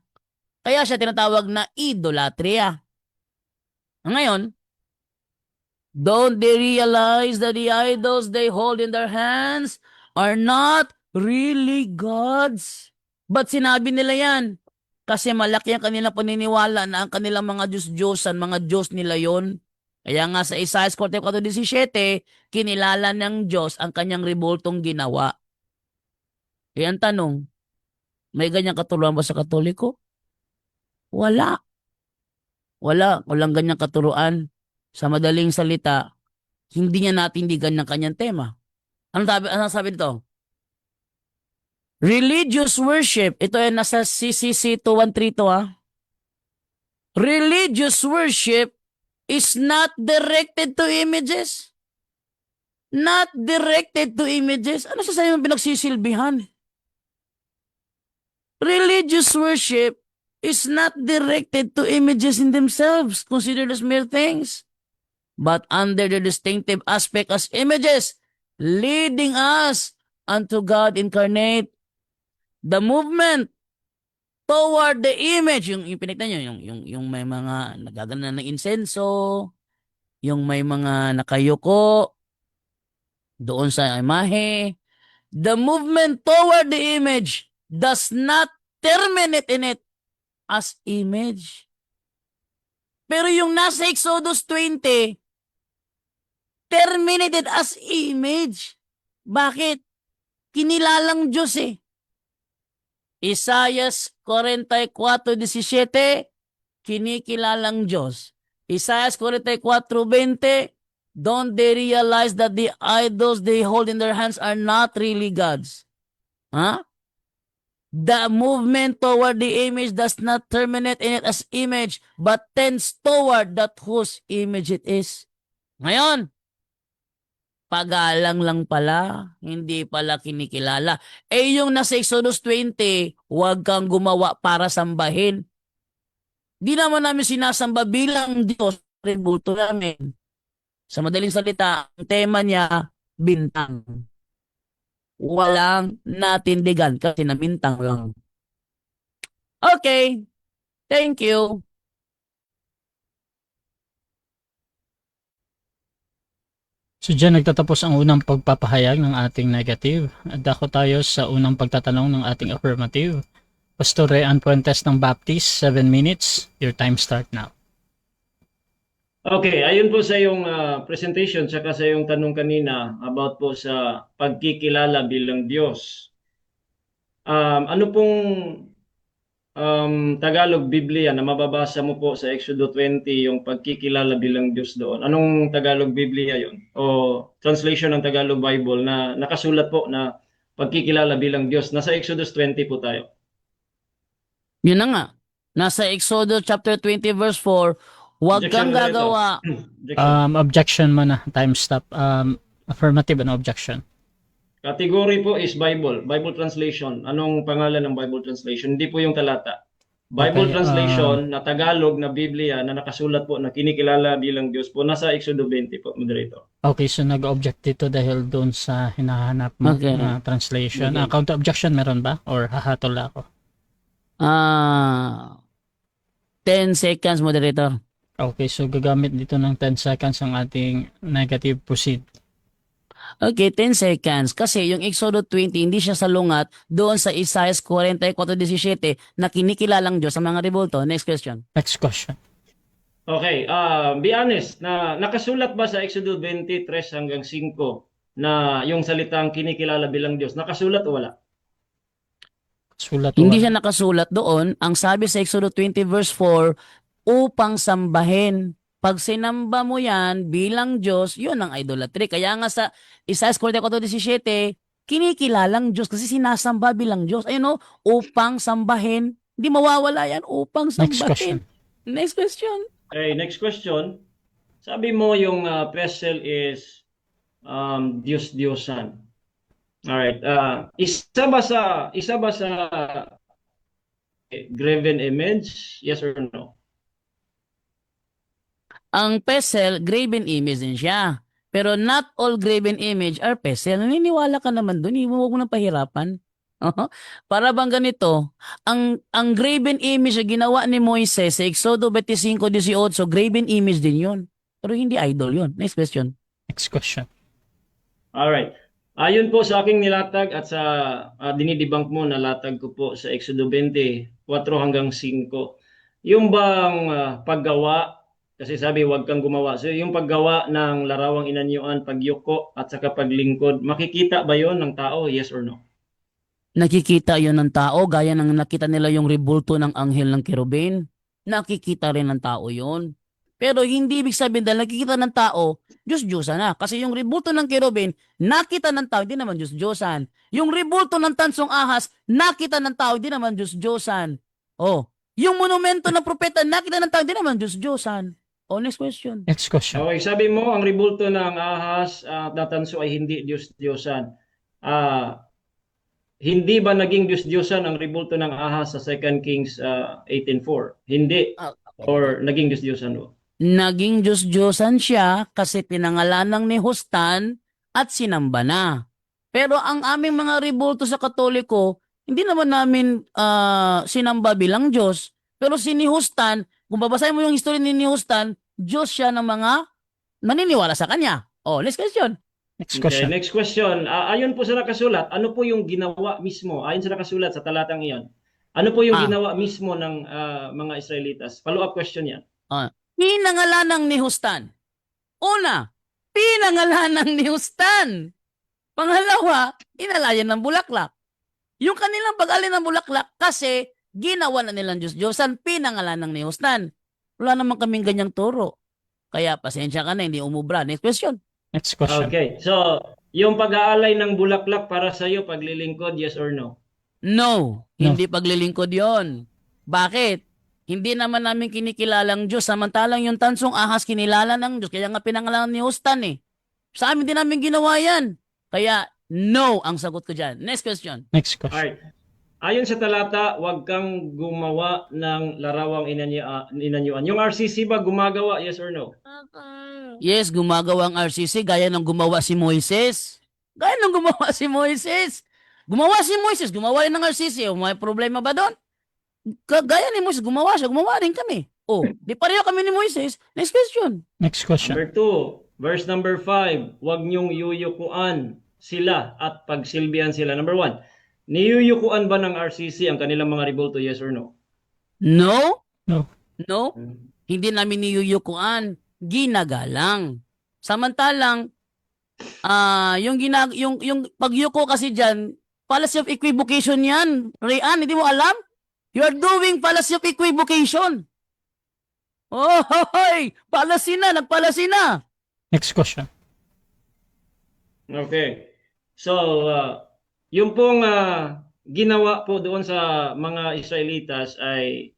Kaya siya tinatawag na idolatria. Ngayon, don't they realize that the idols they hold in their hands are not really gods? Ba't sinabi nila yan? Kasi malaki ang kanilang paniniwala na ang kanilang mga Diyos-Diyosan, mga Diyos nila yon. Kaya nga sa Isaiah 44:17, kinilala ng Diyos ang kanyang rebultong ginawa. Kaya ang tanong, may ganyang katuruan ba sa Katoliko? Wala. Walang ganyang katuruan. Sa madaling salita, hindi niya natindigan ng kanyang tema. Ano sabi dito? Religious worship. Ito ay nasa CCC 2132 ha. Religious worship is not directed to images. Not directed to images. Ano sa sayo pinagsisilbihan? Religious worship is not directed to images in themselves, considered as mere things, but under the distinctive aspect as images, leading us unto God incarnate. The movement toward the image, yung pinignan nyo, yung may mga nagagana ng insenso, yung may mga nakayuko doon sa imahe, the movement toward the image does not terminate in it as image. Pero yung nasa Exodus 20, terminated as image. Bakit? Kinilalang Diyos eh. Isaiah 44:17, kinikilalang Diyos. Isaiah 44:20, don't they realize that the idols they hold in their hands are not really gods? Huh? The movement toward the image does not terminate in it as image, but tends toward that whose image it is. Ngayon, pagalang lang pala, hindi pala kinikilala. Yung nasa Exodus 20, huwag kang gumawa para sambahin. Di naman namin sinasamba bilang Diyos, tributo namin. Sa madaling salita, ang tema niya, bintang. Walang natindigan kasi na bintang lang. Okay, thank you. So dyan nagtatapos ang unang pagpapahayag ng ating negative. At dako tayo sa unang pagtatanong ng ating affirmative. Pastor Rean Puentes ng Baptist, 7 minutes. Your time start now. Okay, ayun po sa yung presentation tsaka sa yung tanong kanina about po sa pagkikilala bilang Diyos. Ano pong Tagalog Biblia na mababasa mo po sa Exodo 20, yung pagkikilala bilang Diyos doon? Anong Tagalog Biblia yon? O translation ng Tagalog Bible na nakasulat po na pagkikilala bilang Diyos? Nasa Exodus 20 po tayo. Yun na nga. Nasa Exodus chapter 20 verse 4, huwag kang Objection, Moderator. gagawa. Objection. Objection mo na. Time stop. Affirmative and objection. Category po is Bible. Bible translation. Anong pangalan ng Bible translation? Hindi po yung talata. Bible Okay, translation na Tagalog na Biblia na nakasulat po na kinikilala bilang Diyos po nasa Exodo 20 po, Moderator. Okay, so nag-object dito dahil doon sa hinahanap mo Okay. na translation. Okay. Counter objection meron ba? Or hahatol ako? 10 seconds, moderator. Okay, so gagamit dito ng 10 seconds ang ating negative proceed. Okay, 10 seconds. Kasi yung Exodus 20, hindi siya salungat doon sa Isaiah 44:17 na kinikilalang Diyos sa mga rebulto. Next question. Next question. Okay, be honest, na nakasulat ba sa Exodo 23 hanggang 5 na yung salitang kinikilala bilang Diyos? Nakasulat o wala? Sulat Hindi wala. siya nakasulat doon. Ang sabi sa Exodus 20 verse 4, upang sambahin. Pag sinamba mo yan bilang Diyos, yun ang idolatry. Kaya nga sa Isaiah 44:17, kinikilalang Diyos kasi sinasamba bilang Diyos. Ayun o, upang sambahin. Hindi mawawala yan, upang Next question. sambahin. Next question. Okay, next question. Sabi mo yung vessel is Diyos-Diyosan. Alright. Isa ba sa graven image? Yes or no? Ang pesel, graven image din siya. Pero not all graven image are pesel. Naniniwala ka naman doon. Huwag mo nang pahirapan. Para bang ganito, ang graven image na ginawa ni Moises sa Exodo 25:18, graven image din yun. Pero hindi idol yun. Next question. Next question. Alright. Ayon po sa aking nilatag at sa dinidibang mo na latag ko po sa Exodo 20, 4 hanggang 5. Yung bang paggawa, kasi sabi huwag kang gumawa. So yung paggawa ng larawang inanyuan, pagyuko at saka paglingkod, makikita ba yon ng tao? Yes or no? Nakikita yon ng tao, gaya ng nakita nila yung rebulto ng anghel ng kerubin. Nakikita rin ng tao yon. Pero hindi ibig sabihin dahil nakikita ng tao, Diyos-Diyosan na. Kasi yung rebulto ng kerubin, nakita ng tao, hindi naman Diyos-Diyosan. Yung rebulto ng tansong ahas, nakita ng tao, hindi naman Diyos-Diyosan. Oh, yung monumento ng propeta, nakita ng tao, hindi naman Diyos-Diyosan. Oh, next question. Next question. Okay, sabi mo ang rebulto ng ahas at natanso ay hindi Diyos-Diyosan. Hindi ba naging Diyos-Diyosan ang rebulto ng ahas sa 2 Kings 18:4? Hindi. Or naging Diyos-Diyosan mo? Naging Diyos-Diyosan siya kasi pinangalanan ni Hustan at sinamba na. Pero ang aming mga rebulto sa Katoliko, hindi naman namin sinamba bilang Diyos. Pero si ni Hustan, kung babasahin mo yung history ni Hustan, Diyos siya ng mga naniniwala sa kanya. Oh, next question. Next Okay, question. next question. Ayon po sa nakasulat, ano po yung ginawa mismo? Ayon sa nakasulat sa talatang iyon, ano po yung ginawa mismo ng mga Israelitas? Follow-up question yan. Pinangalanang ni Hustan. Una, pinangalanang ni Hustan. Pangalawa, inalayan ng bulaklak. Yung kanilang pag-alin ng bulaklak kasi ginawa na nilang Diyos-Diyosan, pinangalanang ni Hustan. Wala naman kaming ganyang turo. Kaya pasensya ka na, hindi umubra. Next question. Next question. Okay, so yung pag-aalay ng bulaklak para sa iyo, paglilingkod, yes or no? No, hindi paglilingkod yon. Bakit? Hindi naman namin kinikilalang Diyos. Samantalang yung tansong ahas kinilala ng Diyos. Kaya nga pinangalan ni Hustan eh. Sa amin din namin ginawa yan. Kaya no ang sagot ko dyan. Next question. Next question. Alright. Ayon sa talata, huwag kang gumawa ng larawang inanyuan. Yung RCC ba gumagawa, yes or no? Yes, gumagawa ang RCC gaya ng gumawa si Moises. Gaya ng gumawa si Moises. Gumawa si Moises, gumawa rin ng RCC. May problema ba doon? Gaya ni Moises, gumawa siya, gumawa rin kami. Oh, di pareho kami ni Moises. Next question. Next question. Number 2, verse number 5, huwag niyong yuyukuan sila at pagsilbihan sila. Number 1, niyuyukuan ba ng RCC ang kanilang mga rebulto, yes or no? No? No. No? Hindi namin niyuyukuan. Ginagalang. Samantalang, yung pagyuko kasi dyan, policy of equivocation yan. Rian, hindi mo alam? You are doing fallacy of equivocation. Oh, hoy! Fallacy na, nagpalacy na. Next question. Okay. So, yung pong ginawa po doon sa mga Israelitas ay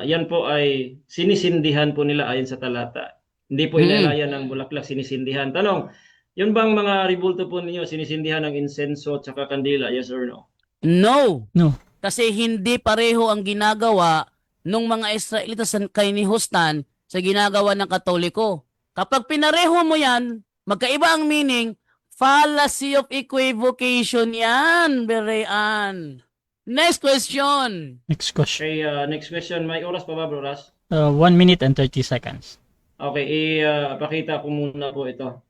yan po ay sinisindihan po nila ayon sa talata. Hindi po inalayan ng bulaklak, sinisindihan. Tanong, yun bang mga ribulto po ninyo sinisindihan ng insenso at saka kandila? Yes or no? No. No. Kasi hindi pareho ang ginagawa ng mga Israelitas kay ni Hustan sa ginagawa ng Katoliko. Kapag pinareho mo yan, magkaiba ang meaning, fallacy of equivocation yan, Berean. Next question. Next question. Okay, next question. May oras pa ba, Bro Ras? 1 minute and 30 seconds. Okay, ipakita ko muna po ito.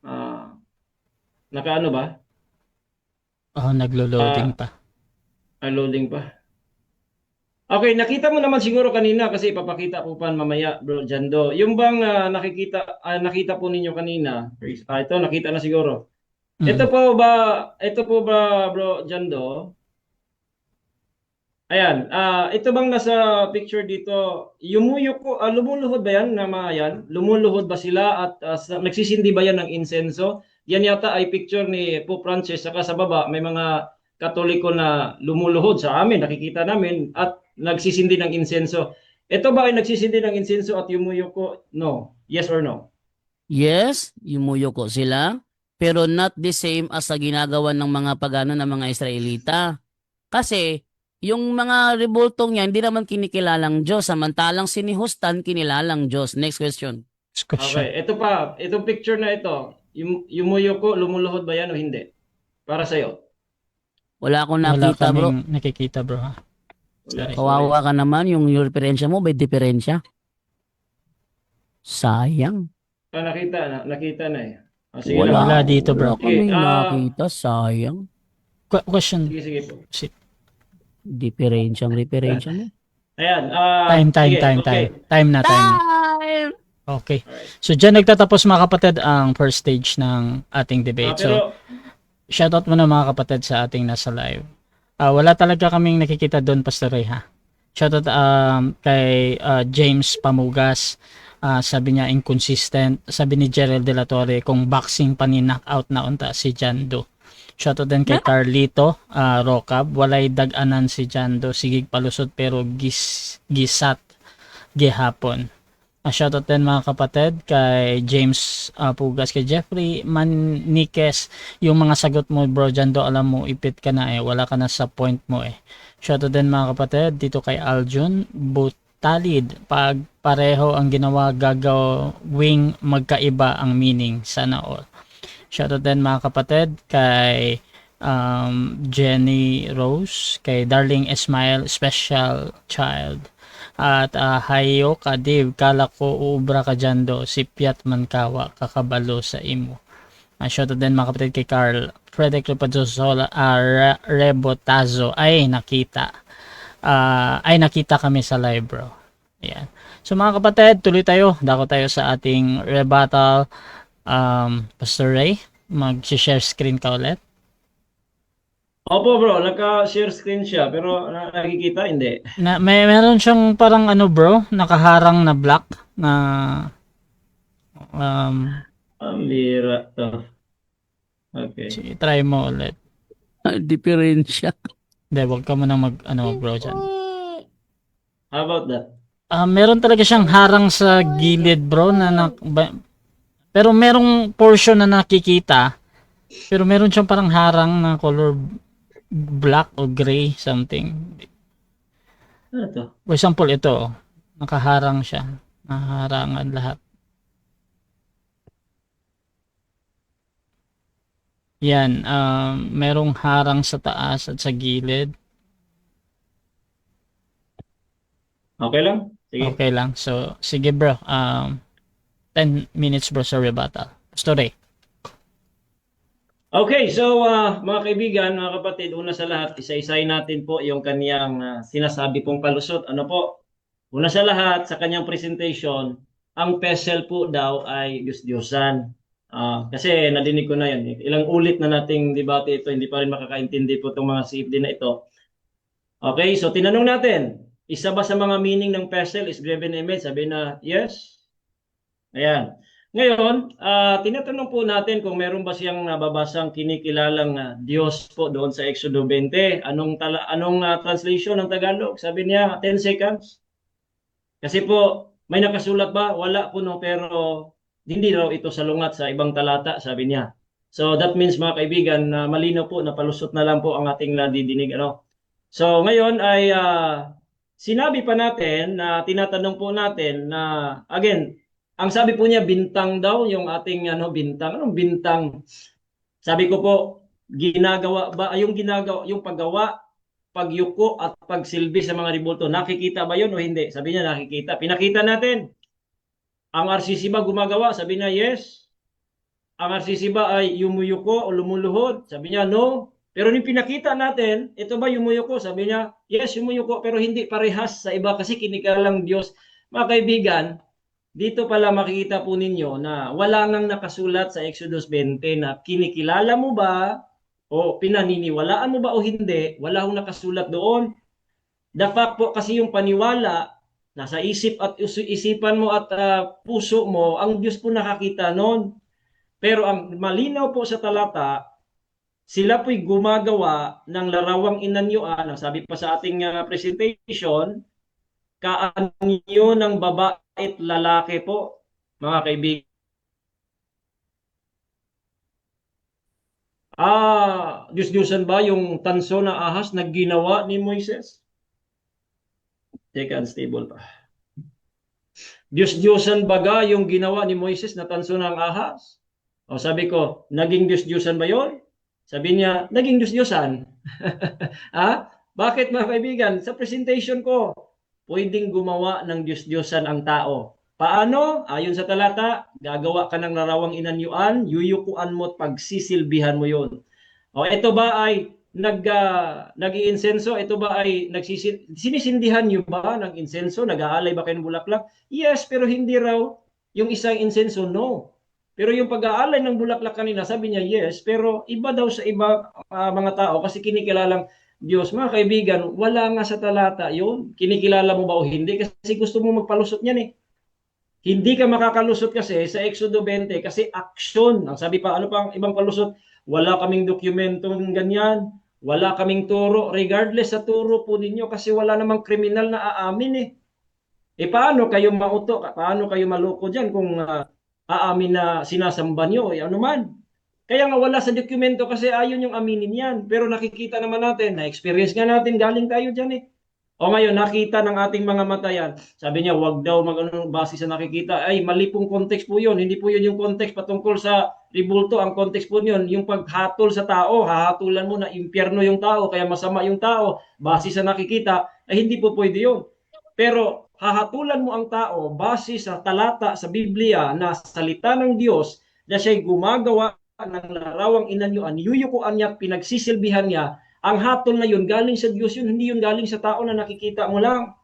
Nakaano ba? Oh, naglo-loading pa. Loading pa. Okay, nakita mo naman siguro kanina kasi ipapakita ko pa mamaya, Bro Jando. Yung bang nakita po ninyo kanina? Ito, nakita na siguro. Ito po ba, Bro Jando? Ayan, ito bang nasa picture dito, lumuluhod ba yan na mga yan? Lumuluhod ba sila at nagsisindi ba yan ng insenso? Yan yata ay picture ni Pope Francis, saka sa baba may mga Katoliko na lumuluhod sa amin, nakikita namin, at nagsisindi ng insenso. Ito ba ay nagsisindi ng insenso at yumuyuko? No. Yes or no? Yes, yumuyuko sila, pero not the same as sa ginagawa ng mga pagano ng mga Israelita. Kasi, yung mga rebultong yan, hindi naman kinikilalang Diyos, samantalang si ni Hustan kinilalang Diyos. Next question. Next question. Okay, ito pa, itong picture na ito, yumuyuko, lumuluhod ba yan o hindi? Para sa'yo. Wala akong Wala nakita, bro. kaming nakikita, bro. Ha? Sorry. Kawawa ka naman, yung referensya mo, may diferensya. Sayang. Nakita na eh. Sige Wala, lang. Wala dito, bro. Wala kaming Okay, nakita, sayang. Question. Sige po. Diferensyang referensya mo. Ayan. Time. Okay. Time na. Time! Okay. Alright. So, dyan nagtatapos mga kapatid ang first stage ng ating debate. So, Pero, shoutout muna mga kapatid sa ating nasa live. Wala talaga kaming nakikita doon, Pastor Ray, ha? Shoutout kay James Pamugas. Sabi niya inconsistent. Sabi ni Gerald De La Torre kung boxing pa ni knockout na unta si Jando. Shoutout din kay Carlito Rocab. Walay dag-anan si Jando. Sigig palusot pero gisat gihapon. Shoutout din mga kapatid kay James Pugas, kay Jeffrey Maniquez. Yung mga sagot mo, bro Jando, alam mo ipit ka na eh, wala ka na sa point mo eh. Shoutout din mga kapatid dito kay Aljun Butalid. Pag pareho ang ginawa, gagawing magkaiba ang meaning. Sana all. Shoutout din mga kapatid kay Jenny Rose, kay Darling Ismail, Special Child, at Hayo Kadiv, kala ko ubra ka Jando, si Piat Mankawa, kakabalo sa imo. Shoutout din mga kapatid kay Carl Frederick Repazosola, Rebotazo, ay nakita kami sa live, bro. Ayan. So mga kapatid, tuloy tayo, dako tayo sa ating rebuttal. Pastor Ray, mag-share screen ka ulit. opo bro, naka-share screen siya, pero nakikita, hindi. Meron siyang parang ano bro, nakaharang na black na Ang lira to. Okay. sige, try mo ulit. Diferensya. Hindi, wag ka muna mag bro dyan. How about that? Meron talaga siyang harang sa gilid bro pero merong portion na nakikita, pero meron siyang parang harang na color black o gray something. Ano to? For example, ito, nakaharang siya. Nakaharangan lahat. Yan, merong harang sa taas at sa gilid. Okay lang? Sige. Okay lang. So, sige bro. 10 minutes bro sa rebuttal. Story. Okay, so mga kaibigan, mga kapatid, una sa lahat, isa-isay natin po yung kaniyang sinasabi pong palusot. Ano po? Una sa lahat, sa kanyang presentation, ang pesel po daw ay Diyos-Diyosan. Kasi nadinig ko na yan. Ilang ulit na nating debate ito, hindi pa rin makakaintindi po itong mga CFD na ito. Okay, so tinanong natin, Isa ba sa mga meaning ng pestle is graven image? Sabi na, yes. Ayan. Ngayon, tinatanong po natin kung meron ba siyang nababasang kinikilalang Diyos po doon sa Exodo 20. Anong translation ng Tagalog? Sabi niya, 10 seconds. Kasi po, may nakasulat ba? Wala po no, pero hindi raw ito salungat sa ibang talata, sabi niya. So that means mga kaibigan, malinaw po na palusot na lang po ang ating nadidinig. Ano? So ngayon ay sinabi pa natin na tinatanong po natin na again, ang sabi po niya bintang daw yung ating bintang. Anong bintang? Sabi ko po, ginagawa ba yung paggawa, pagyuko at pagsilbi sa mga ribulto. Nakikita ba 'yon o hindi? Sabi niya nakikita. Pinakita natin. Ang RCC ba gumagawa? Sabi niya yes. Ang RCC ba ay yumuyuko o lumuluhod? Sabi niya no. Pero nung pinakita natin, ito ba yumuyuko? Sabi niya yes, yumuyuko pero hindi parehas sa iba kasi kinikalang Diyos. Mga kaibigan, dito pala makikita po ninyo na wala nang nakasulat sa Exodus 20 na kinikilala mo ba o pinaniniwalaan mo ba o hindi, wala hong nakasulat doon. The fact po kasi yung paniwala, nasa isip at isipan mo at puso mo, ang Diyos po nakakita noon. Pero ang malinaw po sa talata, sila po'y gumagawa ng larawang inanyuan, sabi pa sa ating presentation, kaanyo ng babae at lalaki po, mga kaibigan. Diyos-Diyosan ba yung tanso na ahas na ginawa ni Moises? Teka, unstable pa. Diyos-Diyosan baga yung ginawa ni Moises na tanso ng ahas? O sabi ko, naging Diyos-Diyosan ba yon? Sabi niya, naging Diyos-Diyosan. Bakit mga kaibigan? Sa presentation ko, pwedeng gumawa ng Diyos-Diyosan ang tao. Paano? Ayon sa talata, gagawa ka ng larawang inanyuan, yuyukuan mo at pagsisilbihan mo yon. O ito ba ay nag-iinsenso? Ito ba ay sinisindihan niyo ba ng insenso? Nag-aalay ba kayo ng bulaklak? Yes, pero hindi raw yung isang insenso, no. Pero yung pag-aalay ng bulaklak kanina, sabi niya yes, pero iba daw sa iba mga tao kasi kinikilalang Diyos. Mga kaibigan, wala nga sa talata yun. Kinikilala mo ba o hindi? Kasi gusto mo magpalusot niyan eh. Hindi ka makakalusot kasi sa Exodo 20 kasi action. Ang sabi pa, ano pang ibang palusot? Wala kaming dokumentong ganyan. Wala kaming turo. Regardless sa turo po ninyo kasi wala namang kriminal na aamin eh. Paano kayo mauto? Paano kayo maloko dyan kung aamin na sinasamba nyo? Ano man. Kaya nga wala sa dokumento kasi ayon yung aminin yan. Pero nakikita naman natin, na-experience nga natin, galing tayo dyan eh. O ngayon, nakita ng ating mga mata yan. Sabi niya, wag daw base sa nakikita. Ay, mali pong context po yun. Hindi po yun yung context patungkol sa ribulto. Ang context po yun, yung paghatol sa tao. Hahatulan mo na impyerno yung tao, kaya masama yung tao. Base sa nakikita, ay hindi po pwede yun. Pero hahatulan mo ang tao base sa talata sa Biblia na salita ng Diyos na siya'y gumagawa ng larawang inanyuan, yuyukuan niya, pinagsisilbihan niya. Ang hatol na yun, galing sa Diyos yun, hindi yun galing sa tao na nakikita mo lang.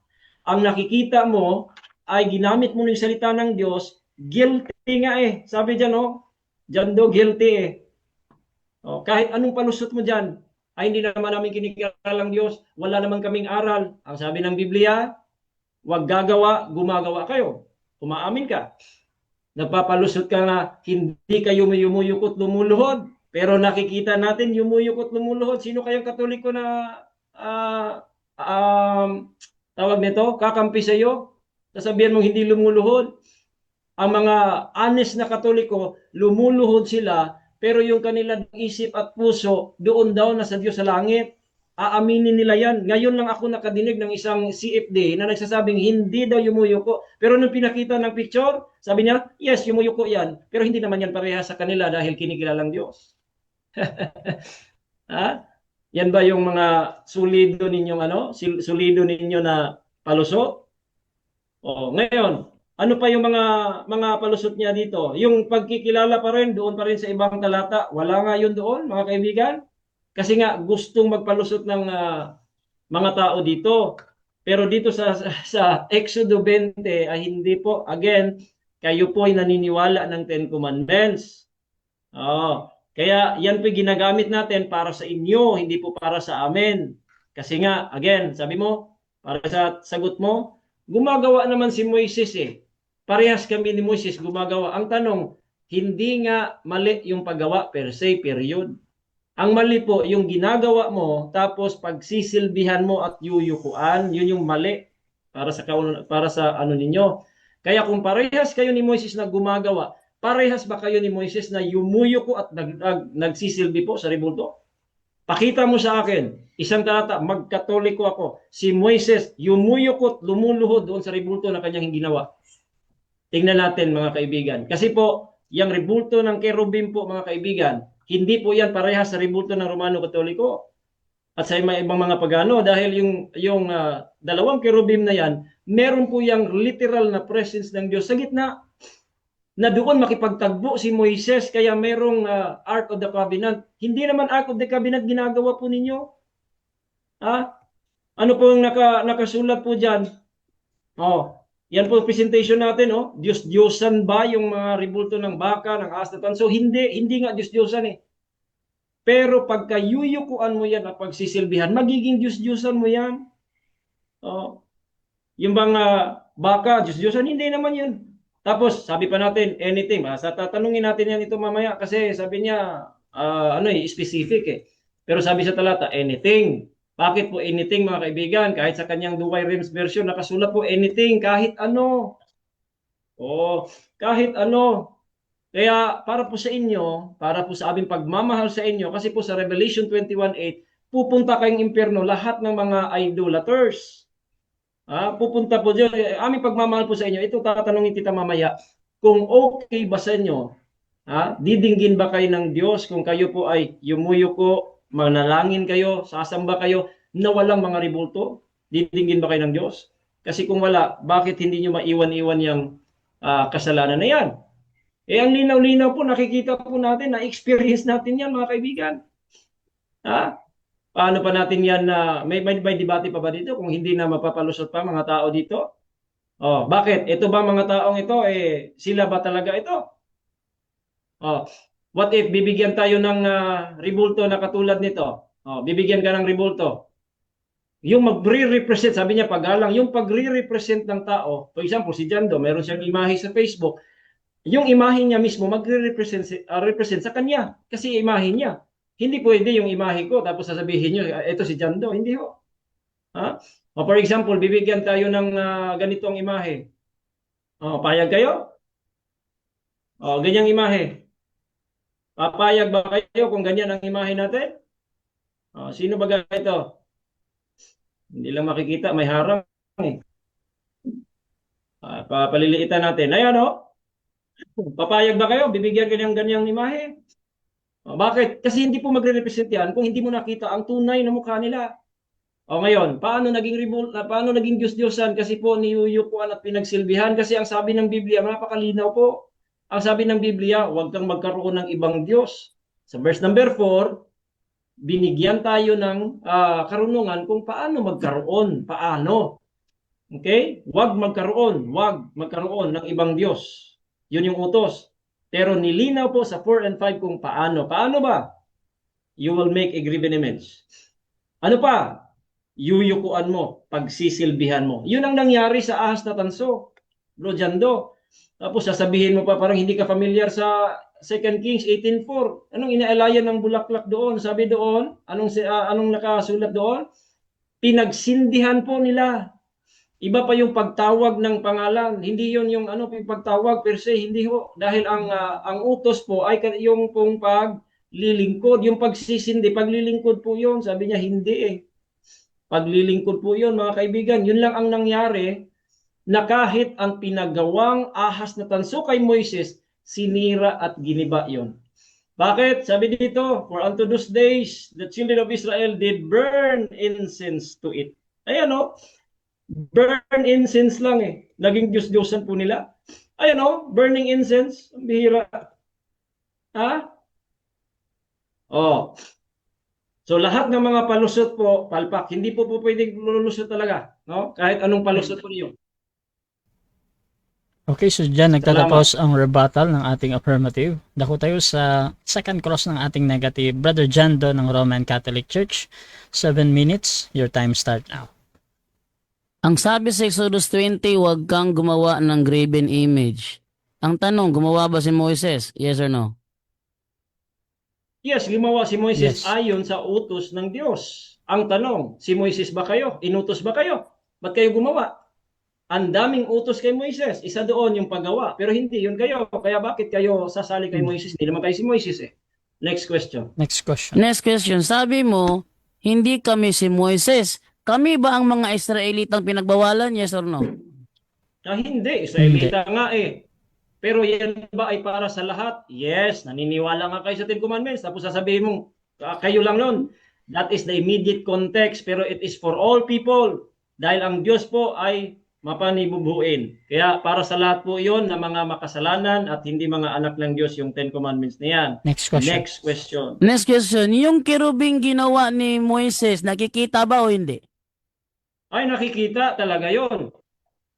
Ang nakikita mo ay ginamit mo ng salita ng Diyos, guilty nga eh. Sabi dyan, dyan do, guilty eh. Kahit anong palusot mo dyan, ay hindi naman namin kinikilalang Diyos, wala naman kaming aral. Ang sabi ng Biblia, wag gagawa, gumagawa kayo. Umaamin ka. Nagpapalusot ka na hindi kayo yumuyukot lumuluhod. Pero nakikita natin yumuyukot lumuluhod. Sino kayang Katoliko na tawag nito? Kakampi sa iyo? Sasabihan mong hindi lumuluhod? Ang mga honest na Katoliko, lumuluhod sila, pero yung kanilang isip at puso, doon daw na sa Diyos sa langit. Aaminin nila yan. Ngayon lang ako nakadinig ng isang CFD na nagsasabing hindi daw yumuyuko. Pero nung pinakita ng picture, sabi niya, yes, yumuyuko yan. Pero hindi naman yan parehas sa kanila dahil kinikilalang Diyos. Yan ba yung mga sulido ninyong sulido ninyo na palusot? Ngayon, ano pa yung mga palusot niya dito? Yung pagkikilala pa rin, doon pa rin sa ibang talata. Wala nga yun doon, mga kaibigan. Kasi nga gustong magpalusot ng mga tao dito. Pero dito sa Exodo 20 ay hindi po. Again, kayo po ay naniniwala ng Ten Commandments. Kaya yan po ginagamit natin para sa inyo, hindi po para sa amin. Kasi nga, again, sabi mo, para sa sagot mo, gumagawa naman si Moises eh. Parehas kami ni Moises gumagawa. Ang tanong, hindi nga mali yung paggawa per se, period. Ang mali po, yung ginagawa mo, tapos pagsisilbihan mo at yuyukuan, yun yung mali para sa ano ninyo. Kaya kung parehas kayo ni Moises na gumagawa, parehas ba kayo ni Moises na yumuyuko at nagsisilbi po sa rebulto? Pakita mo sa akin, isang talata, magkatoliko ako. Si Moises, yumuyukot, lumuluhod doon sa rebulto na kanyang ginawa. Tingnan natin mga kaibigan. Kasi po, yung rebulto ng kerubim po mga kaibigan, hindi po yan parehas sa rebulto ng Romano Katoliko. At sa may ibang mga pagano, dahil yung dalawang kerubim na yan, meron po yung literal na presence ng Diyos sa gitna na doon makipagtagbo si Moises, kaya merong Ark of the Covenant. Hindi naman Ark of the Covenant ginagawa po ninyo. Ano po yung nakasulat po dyan? Yan po presentation natin. Diyos-Diyosan ba yung mga rebulto ng baka, ng ahas na tanso? Hindi nga Diyos-Diyosan eh. Pero pagka yuyukuan mo yan at pagsisilbihan, magiging Diyos-Diyosan mo yan. Yung bang baka, Diyos-Diyosan, hindi naman yun. Tapos, sabi pa natin, anything. Tatanungin natin yan ito mamaya kasi sabi niya, specific eh. Pero sabi sa talata, anything. Bakit po anything mga kaibigan? Kahit sa kanyang Douay Rheims version, nakasulat po anything, kahit ano. Kahit ano. Kaya para po sa inyo, para po sa aming pagmamahal sa inyo, kasi po sa Revelation 21:8, pupunta kayong impyerno lahat ng mga idolaters. Pupunta po dyan. Aming pagmamahal po sa inyo, ito tatanungin kita mamaya, kung okay ba sa inyo, didinggin ba kayo ng Diyos kung kayo po ay yumuyuko, manalangin kayo, sasamba kayo, na walang mga rebulto? Didinggin ba kayo ng Diyos? Kasi kung wala, bakit hindi nyo maiwan-iwan yung kasalanan na yan? Ang linaw-linaw po, nakikita po natin, na-experience natin yan mga kaibigan. Paano pa natin yan may debate pa ba dito kung hindi na mapapalusot pa mga tao dito? Bakit? Ito ba mga taong ito, sila ba talaga ito? What if bibigyan tayo ng rebulto na katulad nito? Bibigyan ka ng rebulto. Yung magre-represent, sabi niya paggalang, yung pagre-represent ng tao, for example, si Jando, meron siyang imahe sa Facebook, yung imahe niya mismo magre-represent sa kanya kasi imahe niya. Hindi pwede yung imahe ko tapos sasabihin nyo, ito si Jando. Hindi ho. For example, bibigyan tayo ng ganitong imahe. Payag kayo? Ganyang imahe. Papayag ba kayo kung ganyan ang imahe natin? Sino ba ito? Hindi lang makikita, may harang eh. Papaliliitan natin. Ayan Papayag ba kayo? Bibigyan ka ng ganyang imahe? Bakit? Kasi hindi po magre-represent yan kung hindi mo nakita ang tunay na mukha nila. Ngayon, paano naging Diyos-Diyosan? Kasi po niyuyukuan at pinagsilbihan. Kasi ang sabi ng Biblia, napakalinaw po. Ang sabi ng Biblia, huwag kang magkaroon ng ibang Diyos. Sa verse number 4, binigyan tayo ng karunungan kung paano magkaroon. Paano? Okay? Huwag magkaroon ng ibang Diyos. Yun yung utos. Pero nilinaw po sa 4 and 5 kung paano. Paano ba? You will make a graven image. Ano pa? Yuyukuan mo, pagsisilbihan mo. Yun ang nangyari sa ahas na tanso. Bro Jando. Tapos sasabihin mo pa, parang hindi ka familiar sa 2 Kings 18:4. Anong inaalayan ng bulaklak doon? Sabi doon, anong nakasulat doon? Pinagsindihan po nila. Iba pa yung pagtawag ng pangalan. Hindi yun yung pagtawag per se. Hindi ho. Dahil ang utos po ay yung pong paglilingkod. Yung pagsisindi, paglilingkod po yun. Sabi niya, hindi eh. Paglilingkod po yun mga kaibigan. Yun lang ang nangyari na kahit ang pinagawang ahas na tanso kay Moises, sinira at giniba yun. Bakit? Sabi dito, for unto those days, the children of Israel did burn incense to it. Ayan burn incense lang eh. Naging Diyos-Diyosan po nila. Ayan burning incense. Ang bihira. So lahat ng mga palusot po, palpak, hindi po pwedeng lulusot talaga. Kahit anong palusot po niyo. Okay, so dyan nagtatapos ang rebuttal ng ating affirmative. Dako tayo sa second cross ng ating negative. Brother Jando ng Roman Catholic Church. 7 minutes. Your time start now. Ang sabi sa Exodus 20, huwag kang gumawa ng graven image. Ang tanong, gumawa ba si Moises? Yes or no? Yes, gumawa si Moises Yes. ayon sa utos ng Diyos. Ang tanong, si Moises ba kayo? Inutos ba kayo? Ba't kayo gumawa? Ang daming utos kay Moises. Isa doon yung paggawa. Pero hindi yun kayo. Kaya bakit kayo sasali kay Moises? Hindi naman kayo si Moises eh. Next question. Next question. Next question, sabi mo, hindi kami si Moises. Kami ba ang mga Israelitang pinagbawalan? Yes or no? Hindi. Israelita nga eh. Pero yan ba ay para sa lahat? Yes. Naniniwala nga kayo sa Ten Commandments. Tapos sasabihin mo, kayo lang nun. That is the immediate context. Pero it is for all people. Dahil ang Diyos po ay mapanibubuin. Kaya para sa lahat po yon na mga makasalanan at hindi mga anak ng Diyos yung Ten Commandments na yan. Next question. Next question. Next question, yung kerubing ginawa ni Moises, nakikita ba o hindi? Ay, nakikita talaga yon.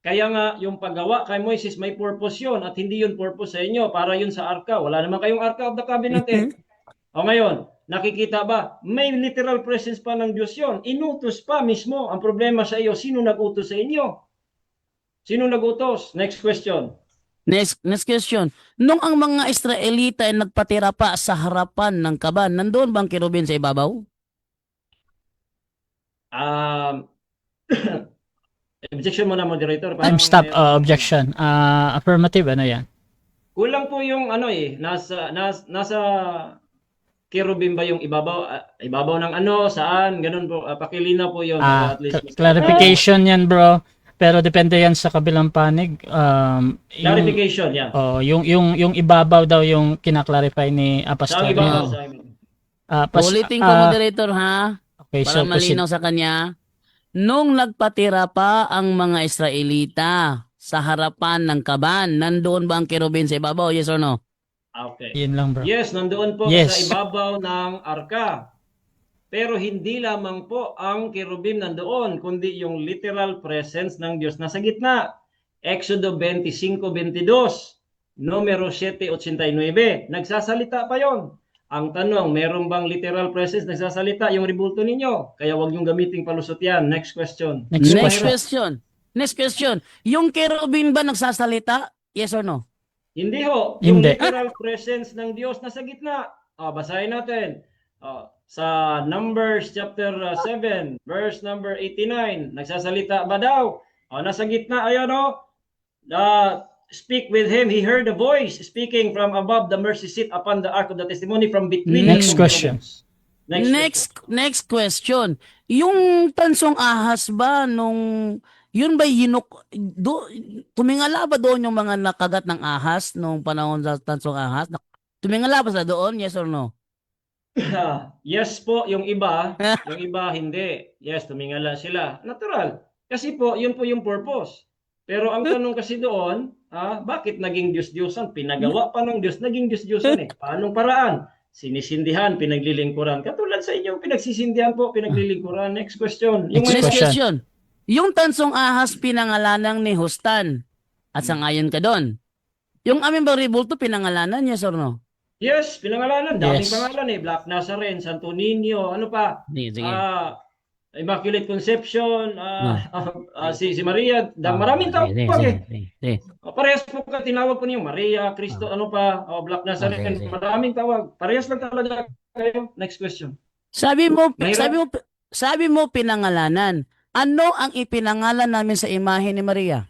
Kaya nga, yung paggawa kay Moises may purpose yon at hindi yun purpose sa inyo. Para yun sa arka. Wala naman kayong arka of the covenant eh. O ngayon, nakikita ba? May literal presence pa ng Diyos yon. Inutos pa mismo. Ang problema sa iyo, sino nag-utos sa inyo? Sino nag-utos? Next question. Next question, nung ang mga Israelita ay nagpatira pa sa harapan ng kaban, nandoon bang kerubin sa ibabaw? Objection muna, moderator. Time stop. Objection. Affirmative. Ano yan? Kulang po yung ano eh. Nasa kerubim ba yung ibabaw? Ibabaw ng ano? Saan? Ganun po. Pakilina po yun. At least. Clarification yan, bro. Pero depende yan sa kabilang panig. Clarification, yeah. Yung ibabaw daw yung kinaklarify ni Saan Apostol. ibabaw? Ulitin ko, moderator, ha? Okay, Para so malinaw sa kanya. Nung nagpatira pa ang mga Israelita sa harapan ng kaban, nandoon ba ang kerubin sa ibabaw? Yes or no? Okay. Yun lang, bro. Yes, nandoon po Yes. sa ibabaw ng arka. Pero hindi lamang po ang kerubim nandoon, kundi yung literal presence ng Diyos nasa gitna. Exodo 25:22, numero 7:89. Nagsasalita pa yon. Ang tanong, meron bang literal presence nagsasalita yung rebulto ninyo? Kaya wag yung gamiting palusot yan. Next question. Next Next question. question. Next question. Yung kerubin ba nagsasalita? Yes or no? Hindi ho. Yung Hindi. literal presence ng Diyos nasa gitna. Basahin natin. Sa Numbers chapter 7, verse number 89. Nagsasalita ba daw? Nasa gitna. Ayan o. Speak with him. He heard a voice speaking from above the mercy seat upon the ark of the testimony from between. Next the question. Next question. Yung tansong ahas ba nung yun ba tumingala ba doon yung mga nakagat ng ahas nung panahon sa tansong ahas? Tumingala ba sa doon? Yes or no? Yes po, yung iba hindi. Yes, tumingala sila. Natural. Kasi po, yun po yung purpose. Pero ang tanong kasi doon, bakit naging Diyos-Diyosan? Pinagawa pa ng Diyos, naging Diyos-Diyosan eh. Paanong paraan? Sinisindihan, pinaglilingkuran. Katulad sa inyo, pinagsisindihan po, pinaglilingkuran. Next question. Yung Next Next question. question. Yung tansong ahas pinangalanan ni Hustan at sangayon ka doon. Yung aming baribulto pinangalanan, yes or no? Yes, pinangalanan. Daming Yes. pangalan eh. Black Nazarene, Santo Niño, ano pa? Sige. Immaculate Conception, si Maria. Maraming tawag eh. Sige. Parehas po ka, tinawag po niyo. Maria, Cristo, ano pa? Black Nazarene. Okay. Maraming tawag. Parehas lang talaga kayo. Next question. Sabi mo Mahirap. sabi mo pinangalanan. Ano ang ipinangalan namin sa imahe ni Maria?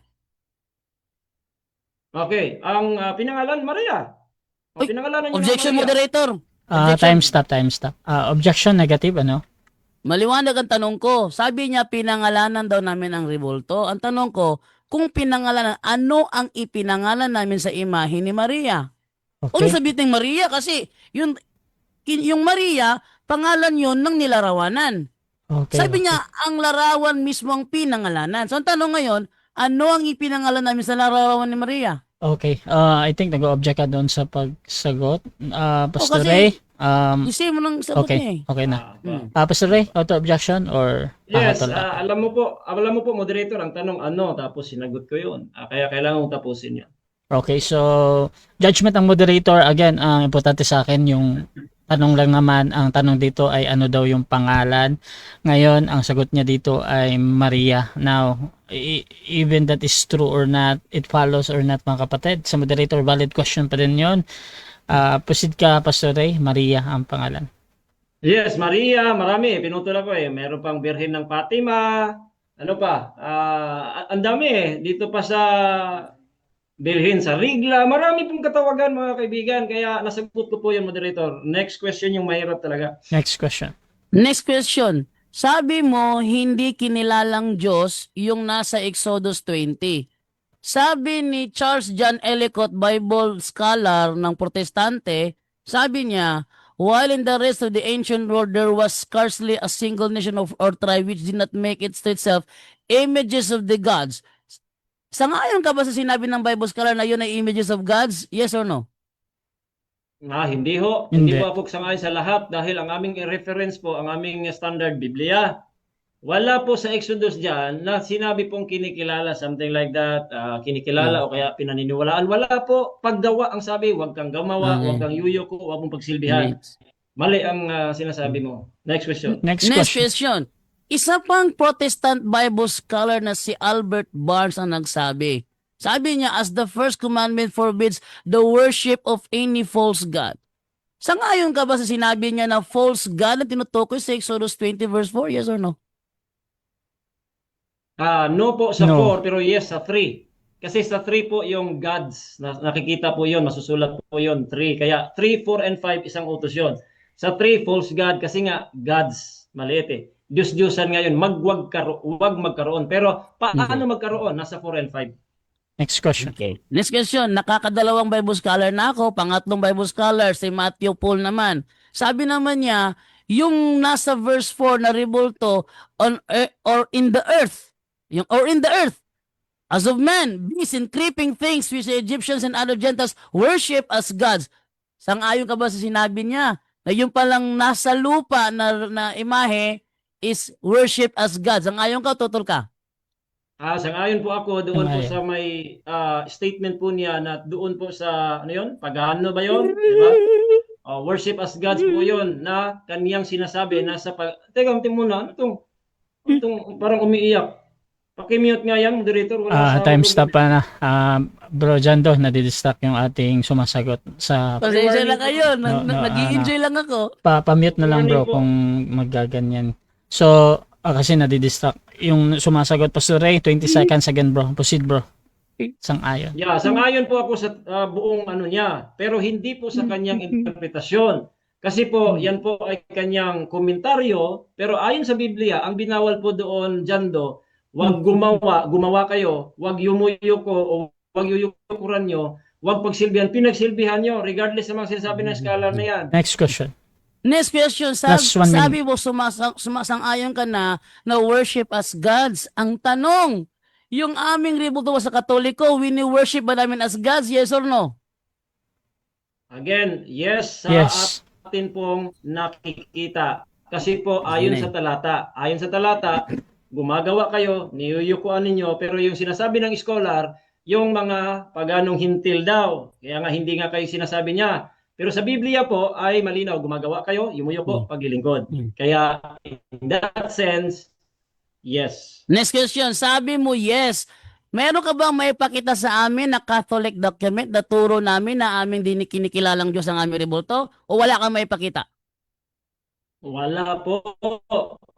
Okay, ang pinangalan, Maria. Uy, Pinangalanan niyo Objection, Maria. moderator. Time stop. Objection negative, ano? Maliwanag ang tanong ko. Sabi niya pinangalanan daw namin ang rebulto. Ang tanong ko, kung pinangalanan, ano ang ipinangalan namin sa imahe ni Maria? Okay. Sabihin Maria kasi yung Maria, pangalan yun ng nilarawanan. Okay. Sabi niya, ang larawan mismo ang pinangalanan. So ang tanong ngayon, ano ang ipinangalan namin sa larawan ni Maria? Okay. I think nag-object ka doon sa pagsagot. Pastor kasi- Ray. Kasi mo nang sagot niya eh. Okay na. Pastor Ray, auto-objection or Yes, pahatol lang? alam mo po, moderator, ang tanong ano, tapos sinagot ko yun. Kaya kailangan kong tapusin yun. Okay, so judgment ng moderator, again, ang importante sa akin yung tanong lang naman, ang tanong dito ay ano daw yung pangalan. Ngayon, ang sagot niya dito ay Maria. Now, even that is true or not, it follows or not mga kapatid. Sa moderator, valid question pa din yun. Proceed ka, Pastor Ray. Maria ang pangalan. Yes, Maria, marami. Pinutol ako eh. Meron pang Birhen ng Fatima. Ano pa? Ang dami eh. Dito pa sa Birhen sa Rigla. Marami pong katawagan mga kaibigan. Kaya nasagot ko po yung moderator. Next question yung mahirap talaga. Next question. Next question. Sabi mo, hindi kinilalang Diyos yung nasa Exodus 20. Sabi ni Charles John Ellicott, Bible scholar ng Protestante, sabi niya, while in the rest of the ancient world there was scarcely a single nation of or tribe which did not make it to itself images of the gods. Sangayon ka ba sa sinabi ng Bible scholar na yun ay images of gods? Yes or no? Hindi ho. Hindi. Hindi po ako sangayon sa lahat dahil ang aming reference po, ang aming standard Biblia. Wala po sa Exodus dyan na sinabi pong kinikilala, something like that, kinikilala o kaya pinaniniwalaan. Wala po. Paggawa ang sabi, huwag kang gumawa, Okay. huwag kang yuyoko, huwag mong pagsilbihan. Mali ang sinasabi mo. Next question. Next Next question. question. Isa pang Protestant Bible scholar na si Albert Barnes ang nagsabi. Sabi niya, as the first commandment forbids the worship of any false god. Sangayon ka ba sa sinabi niya na false god na tinutukoy sa Exodus 20 verse 4? Yes or no? No po sa No. 4, pero yes sa 3. Kasi sa 3 po yung gods, nakikita po yun, masusulat po yun, 3. Kaya 3, 4, and 5, isang utos yun. Sa 3, false god, kasi nga, gods, maliit eh. Diyos-Diyosan ngayon, huwag magkaroon. Pero paano magkaroon? Nasa 4 and 5. Next question. Okay. Next question. Nakakadalawang Bible scholar na ako. Pangatlong Bible scholar, si Matthew Paul naman. Sabi naman niya, yung nasa verse 4 na rebulto on or in the earth. Yung or in the earth. As of man, beasts and creeping things which the Egyptians and other Gentiles worship as gods. Sang-ayon ka ba sa sinabi niya na yung palang nasa lupa na imahe is worship as gods? Sang-ayon ka o tutol ka? Sang-ayon po ako doon po Sang-ayon. sa may statement po niya na doon po sa, ano yun? Pagano ba yun? Diba? Worship as gods po yun na kaniyang sinasabi nasa Teka, muna. Itong parang umiiyak. Paki-mute nga yan, moderator. Wala sa Time stop pa na. Bro Jando, nadidistract yung ating sumasagot sa Pasensya lang kayo. No, Nag-i-enjoy lang ako. pa-mute na lang bro Morning po. kung maggaganyan. So, kasi nadidistract. Yung sumasagot, Pastor Ray, 20 seconds again bro. Proceed bro. Sang-ayon. Yeah, sang-ayon po ako sa buong ano niya, pero hindi po sa kanyang interpretasyon. Kasi po, yan po ay kanyang komentaryo, pero ayon sa Biblia, ang binawal po doon, Jando, wag gumawa kayo, wag yumuyuko o wag yuyukuran nyo, wag pagsilbihan, pinagsilbihan nyo, regardless sa mga sinasabi ng scholar na yan. Next question. Next question. Last 1 minute. Sabi mo, sumasang-ayon ka na worship as gods. Ang tanong, yung aming rebulto sa Katoliko, wini-worship ba namin as gods? Yes or no? Again, yes sa Yes. atin pong nakikita. Kasi po, ayon sa talata, gumagawa kayo, niyuyukuan ninyo, pero yung sinasabi ng scholar, yung mga paganong hintil daw. Kaya nga hindi nga kayo sinasabi niya. Pero sa Biblia po ay malinaw, gumagawa kayo, yumuyuko, paglilingkod. Kaya in that sense, yes. Next question. Sabi mo, yes. Meron ka bang may pakita sa amin na Catholic document na turo namin na aming kinikilalang Diyos ang aming rebulto? O wala kang may pakita? Wala po.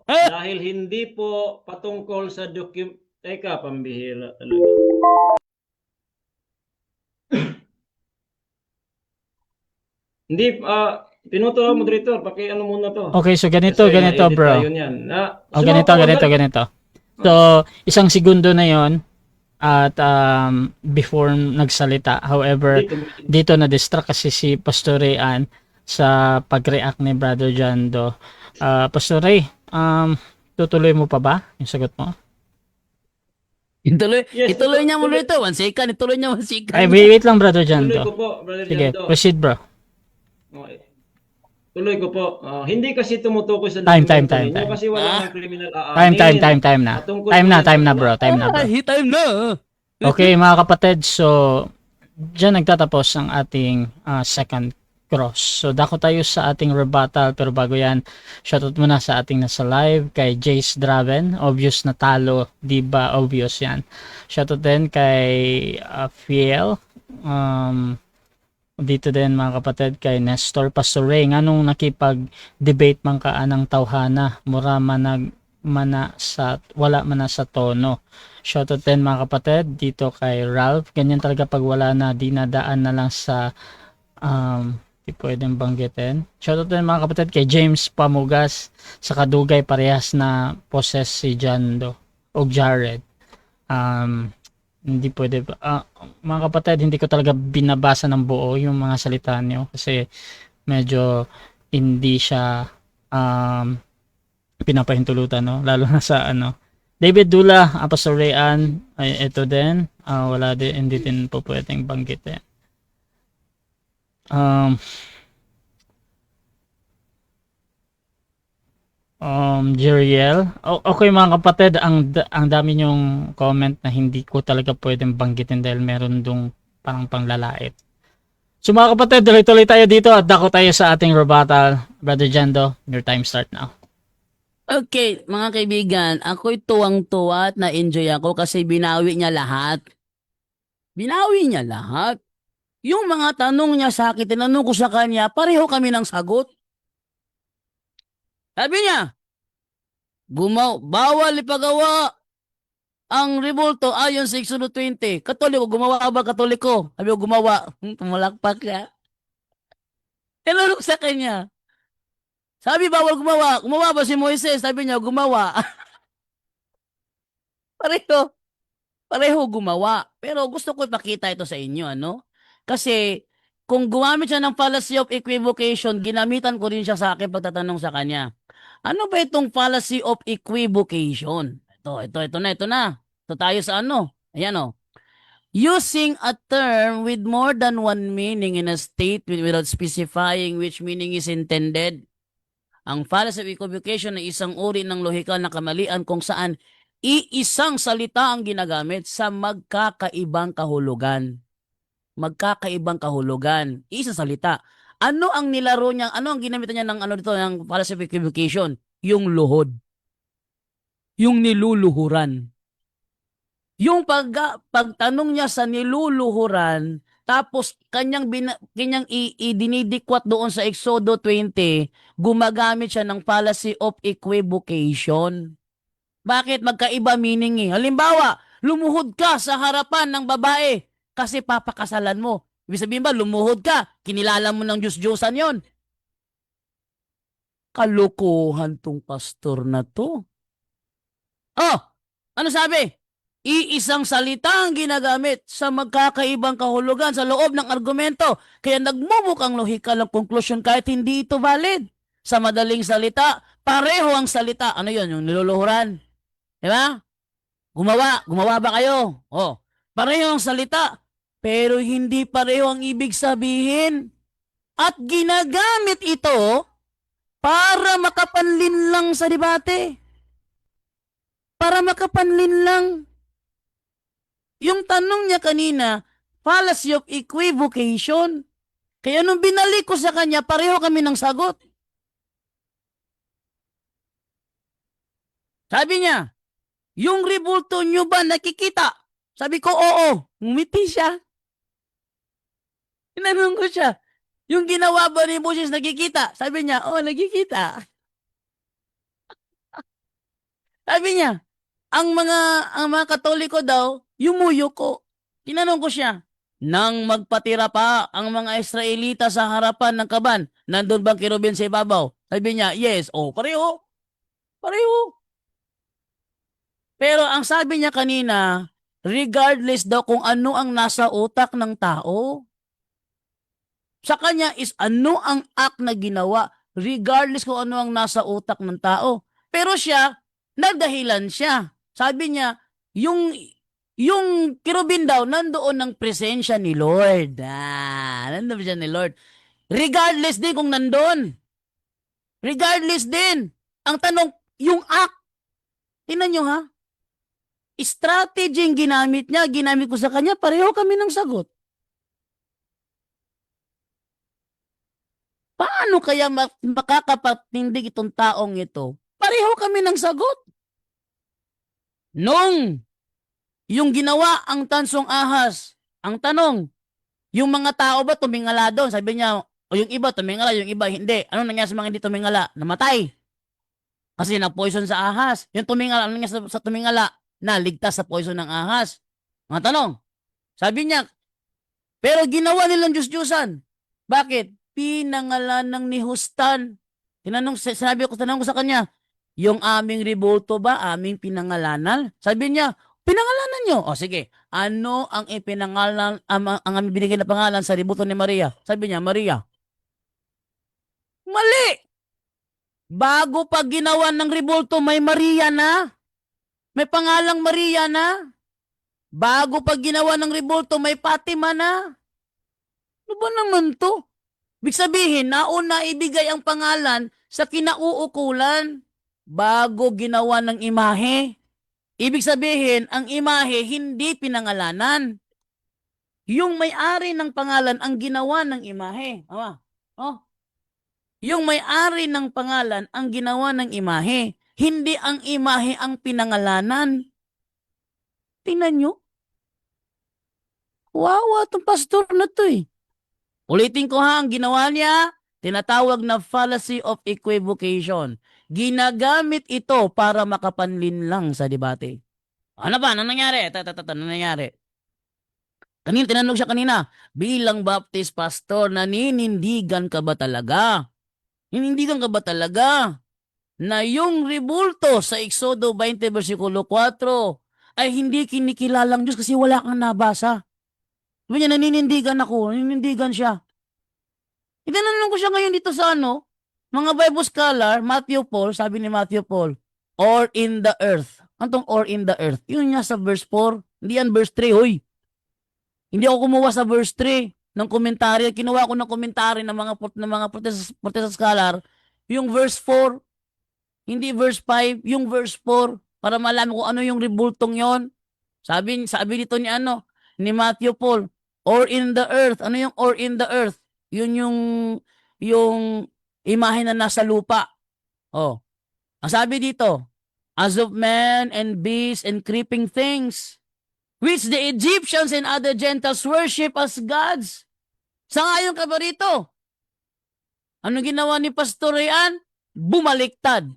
Dahil hindi po patungkol sa Teka, pambihira talaga. Hindi, pinuto moderator, ano muna to. Okay, so ganito Kasi ma-edit bro. tayo niyan. Ganito. So, isang segundo na yon at before nagsalita. However, dito na-distract kasi si Pastor Rayan sa pag-react ni Brother Jando. Pastor Ray, tutuloy mo pa ba yung sagot mo? Yes, Ituloy niya muna ito. 1 second. Ituloy niya 1 second. Ay, wait lang Brother Tuloy Jando. ko po, Brother Sige, Jando. proceed bro. Okay. Tuloy ko po. Hindi kasi tumutukoy sa Time. ninyo kasi wala ng criminal Time na. Time na bro. Time na bro. Time na. Okay mga kapatid, so dyan nagtatapos ang ating second cross. So dako tayo sa ating rebuttal, pero bago yan, shoutout muna sa ating nasa live kay Jace Draven. Obvious na talo, di ba? Obvious yan. Shoutout din kay Fiel. Dito din mga kapatid kay Nestor Pastore, nganong nakipag-debate man ka anang tawhana, mura manag mana sa wala man na sa tono. Shoutout din mga kapatid dito kay Ralph, ganyan talaga pag wala na, dinadaan na lang sa di pwedeng banggitin. Shoutout din mga kapatid kay James Pamugas sa Kadugay, parehas na poses si Jando o Jared. Hindi pwede mga kapatid, hindi ko talaga binabasa ng buo yung mga salita niyo kasi medyo hindi siya pinapahintulutan, no? Lalo na sa David Dula, Apasorean, ay ito din, wala din, hindi din po pwedeng banggitin. Jeriel. Okay mga kapatid, ang dami nyong comment na hindi ko talaga pwedeng banggitin dahil meron dong parang panglalait. So mga kapatid, tuloy-tuloy tayo dito at dako tayo sa ating rebuttal. Brother Jando, your time start now. Okay, mga kaibigan, ako'y tuwang-tuwa at na-enjoy ako kasi binawi niya lahat. Binawi niya lahat. Yung mga tanong niya sa akin, tinanong ko sa kanya, pareho kami ng sagot. Sabi niya, bawal ipagawa ang rebulto ayon sa Exodo 20. Katoliko, gumawa ba Katoliko? Sabi ko, gumawa. Tumalakpak ka. Tinanong ko sa kanya, sabi bawal gumawa. Gumawa ba si Moises? Sabi niya, gumawa. Pareho gumawa. Pero gusto ko ipakita ito sa inyo, Kasi kung gumamit siya ng fallacy of equivocation, ginamitan ko rin siya sa akin pagtatanong sa kanya. Ano ba itong fallacy of equivocation? Ito na. Ito tayo sa Ayan Using a term with more than one meaning in a statement without specifying which meaning is intended. Ang fallacy of equivocation ay isang uri ng lohikal na kamalian kung saan iisang salita ang ginagamit sa magkakaibang kahulugan. Isang salita. Ano ang nilaro niya? Ano ang ginamit niya ng ng fallacy of equivocation? Yung luhod. Yung niluluhuran. Yung pagtanong niya sa niluluhuran, tapos kanyang idinidikwat doon sa Exodo 20, gumagamit siya ng fallacy of equivocation. Bakit? Magkaiba meaning . Halimbawa, lumuhod ka sa harapan ng babae kasi papakasalan mo. Ibig sabihin ba, lumuhod ka, kinilala mo ng Diyos-Diyosan yon. Kalokohan tong pastor na to. Ano sabi? Iisang salita ang ginagamit sa magkakaibang kahulugan sa loob ng argumento. Kaya nagmumukang lohikal ang konklusyon kahit hindi ito valid. Sa madaling salita, pareho ang salita. Ano yon? Yung niluluhuran. Diba? Gumawa ba kayo? Pareho ang salita, pero hindi pareho ang ibig sabihin. At ginagamit ito para makapanlin lang sa debate. Para makapanlin lang. Yung tanong niya kanina, fallacy of equivocation. Kaya nung binalik ko sa kanya, pareho kami ng sagot. Sabi niya, yung rebulto nyo ba nakikita? Sabi ko, oo. Ngumiti siya. Tinanong ko siya, yung ginawa ba ni Moses nakikita? Sabi niya, oo, nakikita. Sabi niya, ang mga Katoliko daw, yumuyuko. Tinanong ko siya, nang magpatira pa ang mga Israelita sa harapan ng kaban, nandun bang kirubin sa ibabaw? Sabi niya, yes. Pareho. Pero ang sabi niya kanina, regardless daw kung ano ang nasa utak ng tao. Sa kanya is ano ang act na ginawa, regardless kung ano ang nasa utak ng tao. Pero siya, nagdahilan siya. Sabi niya, yung kirubin daw, nandoon ng presensya ni Lord. Nandoon siya ni Lord. Regardless din kung nandoon. Regardless din. Ang tanong, yung act. Tingnan nyo ha. Strategy yung ginamit niya, ginamit ko sa kanya, pareho kami ng sagot. paano kaya makakapatindig itong taong ito? Pareho kami ng sagot. Nung yung ginawa ang tansong ahas, ang tanong, yung mga tao ba tumingala doon? Sabi niya, o yung iba tumingala, yung iba hindi. Ano nangyari sa mga hindi tumingala? Namatay. Kasi na-poison sa ahas. Yung tumingala, ano nangyari sa tumingala? Naligtas sa poison ng ahas. Mga tanong. Sabi niya, pero ginawa nilang Diyos-Diyosan. Bakit? Pinangalanan ni Hustan. Tanong ko sa kanya, yung aming rebulto ba, aming pinangalanan? Sabi niya, pinangalanan nyo. O sige, ano ang ipinangalan, ang aming binigay na pangalan sa rebulto ni Maria? Sabi niya, Maria. Mali! Bago pa ginawa ng rebulto, may Maria na. May pangalang Maria na. Bago pa ginawa ng rebulto, may Fatima na. Ano ba naman to? Ibig sabihin, nauna ibigay ang pangalan sa kinauukulan bago ginawa ng imahe. Ibig sabihin, ang imahe hindi pinangalanan. Yung may-ari ng pangalan ang ginawa ng imahe. Oh. Yung may-ari ng pangalan ang ginawa ng imahe. Hindi ang imahe ang pinangalanan. Tingnan nyo. Wawa itong pastor na to eh. Ulitin ko ha, ang ginawa niya, tinatawag na fallacy of equivocation. Ginagamit ito para makapanlin lang sa debate. Ano ba? Ano nangyari? Ano nangyari? Tinanong siya kanina, bilang Baptist pastor, naninindigan ka ba talaga? Hinindigan ka ba talaga na yung rebulto sa Exodo 20 versikulo 4 ay hindi kinikilalang Diyos kasi wala kang nabasa? Sabi niya, naninindigan ako. Naninindigan siya. Itanong ko siya ngayon dito sa mga Bible scholar, Matthew Paul, sabi ni Matthew Paul, or in the earth. Antong or in the earth? Yun niya sa verse 4. Hindi yan verse 3, hoy. Hindi ako kumuha sa verse 3 ng komentaryo. Kinuha ko ng komentaryo ng mga protest scholar. Yung verse 4, hindi verse 5, yung verse 4, para malaman ko ano yung rebultong yon. Sabi dito ni Matthew Paul, or in the earth. Ano yung or in the earth? Yun yung imahe na nasa lupa. Oh. Ang sabi dito, as of man and beasts and creeping things, which the Egyptians and other Gentiles worship as gods. Sangayon ka ba rito? Ano ginawa ni Pastor Rian? Bumaliktad.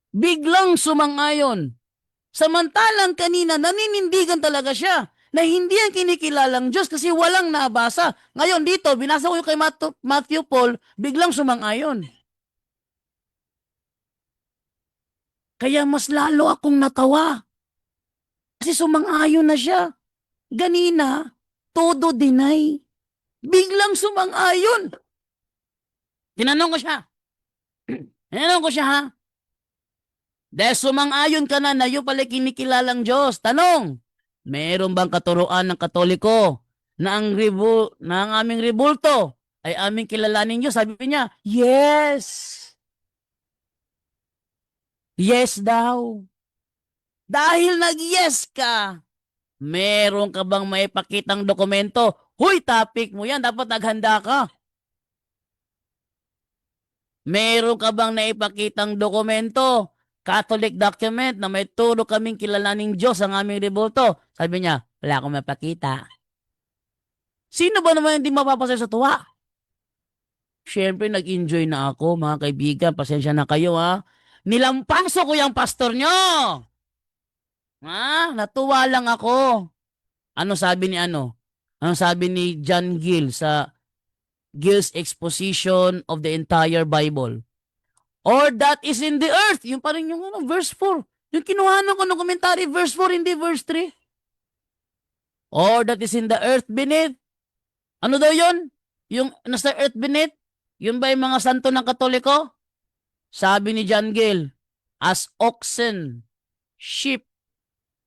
Biglang sumangayon. Samantalang kanina, naninindigan talaga siya na hindi ang kinikilalang Diyos kasi walang nabasa. Ngayon dito, binasa ko yung kay Matthew Paul, biglang sumangayon. Kaya mas lalo akong natawa. Kasi sumangayon na siya. Ganina, todo deny. Biglang sumangayon. Tinanong ko siya, ha? Dahil sumang-ayon ka na yung pala kinikilalang Diyos. Tanong, meron bang katuruan ng Katoliko na ang aming rebulto ay aming kilalanin Diyos? Sabi niya, yes. Yes daw. Dahil nag-yes ka, meron ka bang maipakitang dokumento? Huy, topic mo yan. Dapat naghanda ka. Meron ka bang naipakitang dokumento? Catholic document na may turo kaming kilalaning Diyos ang aming rebulto. Sabi niya, wala akong mapakita. Sino ba naman hindi mapapasaya sa tuwa? Siyempre, nag-enjoy na ako, mga kaibigan. Pasensya na kayo, ha? Nilampaso ko yung pastor nyo. Ha? Natuwa lang ako. Ano sabi ni John Gill sa Gill's exposition of the entire Bible? Or that is in the earth. Yung pa rin yung verse 4. Yung kinuhanan ko ng komentary, verse 4, hindi verse 3. Or that is in the earth beneath. Ano daw yun? Yung nasa earth beneath? Yun ba yung mga santo ng Katoliko? Sabi ni John Gill, as oxen, sheep,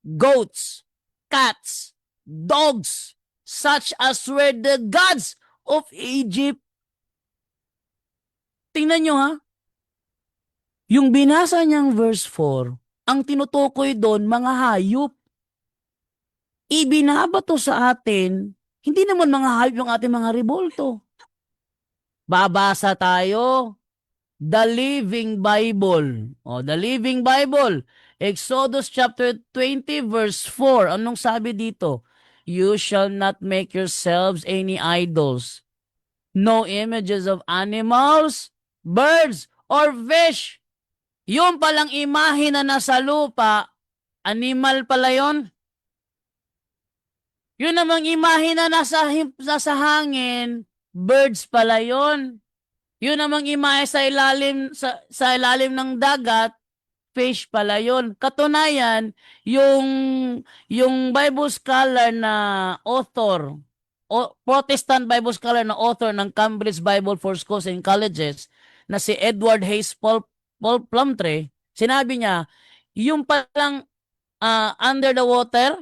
goats, cats, dogs, such as were the gods of Egypt. Tingnan nyo, ha? Yung binasa niyang verse 4, ang tinutukoy doon, mga hayop. Ibinabato sa atin, hindi naman mga hayop yung ating mga rebulto. Babasa tayo. The Living Bible. The Living Bible. Exodus chapter 20 verse 4. Anong sabi dito? You shall not make yourselves any idols. No images of animals, birds, or fish. Yung palang imahe na nasa lupa, animal pala yon. Yun namang imahe na nasa hangin, birds pala yon. Yun namang imahe sa ilalim ng dagat, fish pala yon. Katunayan, yung Bible scholar na author, Protestant Bible scholar na author ng Cambridge Bible for Schools and Colleges na si Edward Hayes Paul Plumtree, sinabi niya, yung palang under the water,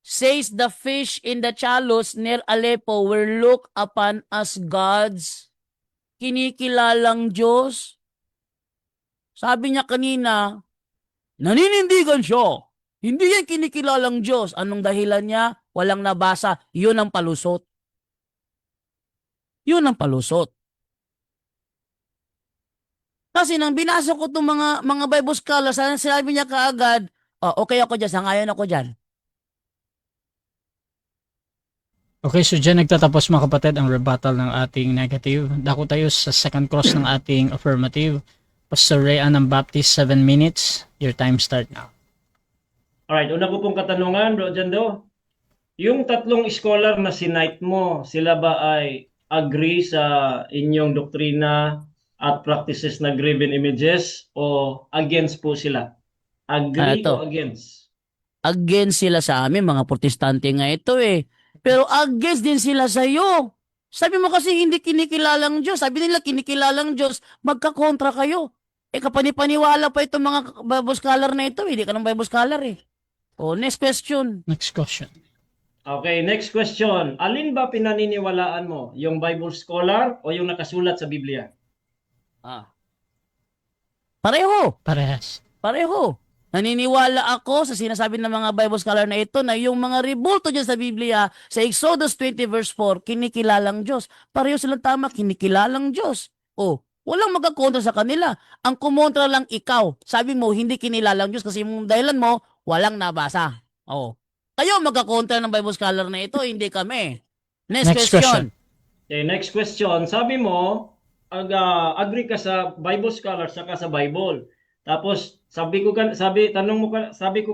says the fish in the Chalus near Aleppo were looked upon as gods, kinikilalang Diyos. Sabi niya kanina, naninindigan siya. Hindi yan kinikilalang Diyos. Anong dahilan niya? Walang nabasa. Yun ang palusot. Yun ang palusot. Kasi nang binasa ko itong mga Bible scholars, sinabi niya kaagad, okay ako dyan, sangayon ako dyan. Okay, so dyan nagtatapos mga kapatid ang rebuttal ng ating negative. Dako tayo sa second cross ng ating affirmative. Pastor Rayan ng Baptist, 7 minutes. Your time start now. Alright, una ko pong katanungan, Bro Jando. Yung tatlong scholar na sinite mo, sila ba ay agree sa inyong doktrina at practices na graven images o against po sila? Agree o against? Against sila sa amin, mga protestante nga ito eh. Pero against din sila sa iyo. Sabi mo kasi hindi kinikilalang Diyos. Sabi nila kinikilalang Diyos, magkakontra kayo. Kapanipaniwala pa itong mga Bible scholar na ito. Hindi ka ng Bible scholar eh. Next question. Next question. Okay, next question. Alin ba pinaniniwalaan mo? Yung Bible scholar o yung nakasulat sa Biblia? Pareho. Parehas. Pareho. Naniniwala ako sa sinasabi ng mga Bible scholar na ito na yung mga rebulto dyan sa Biblia, sa Exodus 20 verse 4, kinikilalang Diyos. Pareho silang tama, kinikilalang Diyos. Walang magkakontra sa kanila. Ang kumontra lang ikaw. Sabi mo, hindi kinilalang Diyos kasi yung dahilan mo, walang nabasa. Kayo magkakontra ng Bible scholar na ito, hindi kami. Next question. Okay, next question. Sabi mo, agree ka sa Bible scholar saka sa Bible. Tapos sabi ko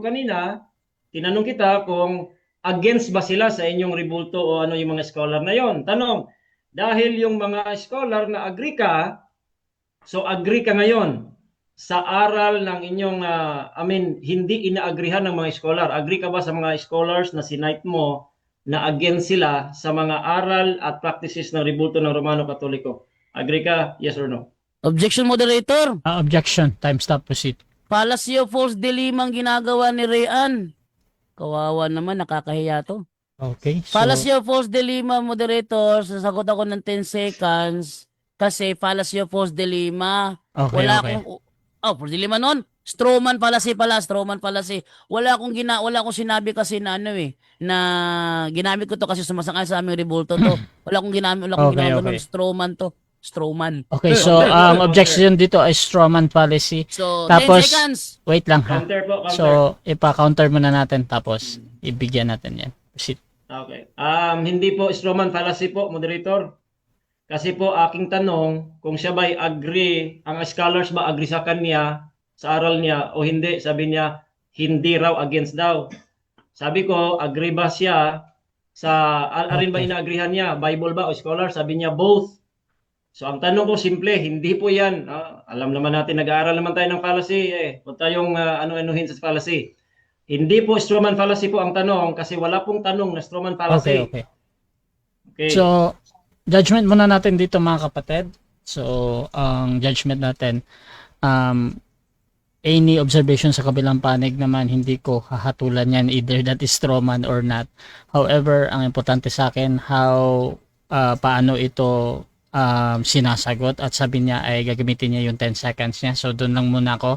kanina, tinanong kita kung against ba sila sa inyong rebulto o ano yung mga scholar na yon. Tanong, dahil yung mga scholar na agree ka, so agree ka ngayon sa aral ng inyong hindi inaagrihan ng mga scholar. Agree ka ba sa mga scholars na sinite mo na against sila sa mga aral at practices ng rebulto ng Romano Katoliko? Agree ka? Yes or no? Objection, moderator. Objection. Time stop. Proceed. Fallacy of false dilemma ang ginagawa ni Rayan. Kawawa naman, nakakahiya to. Okay. So, Fallacy of false dilemma, moderator. Sasagot ako ng 10 seconds. Kasi fallacy of false dilemma. okay. False dilemma nun. Strawman fallacy pala, strawman fallacy. Wala akong sinabi kasi na na ginamit ko to kasi sumasangay sa aming rebulto to. Wala akong ginamit ng strawman to. Strawman. Okay, so objection dito ay strawman policy. So, Tapos, 10 seconds. Wait lang ha. Counter po, counter. So, ipa-counter muna natin tapos ibigyan natin yan. Proceed. Okay. Hindi po strawman fallacy po, moderator. Kasi po aking tanong, kung siya ba'y agree, ang scholars ba agree sa kanya, sa aral niya, o hindi? Sabi niya, hindi raw, against daw. Sabi ko, agree ba siya sa, alin ba inaagrihan niya? Bible ba o scholar? Sabi niya, both. So ang tanong ko, simple, hindi po yan. Alam naman natin, nag-aaral naman tayo ng fallacy. Huwag tayong ano-anuhin sa fallacy. Hindi po strawman fallacy po ang tanong kasi wala pong tanong na strawman fallacy. Okay. So, judgment muna natin dito mga kapatid. So, ang judgment natin, any observation sa kabilang panig naman, hindi ko hahatulan yan either that is strawman or not. However, ang importante sa akin, paano ito sinasagot at sabi niya ay gagamitin niya yung 10 seconds niya. So, doon lang muna ako.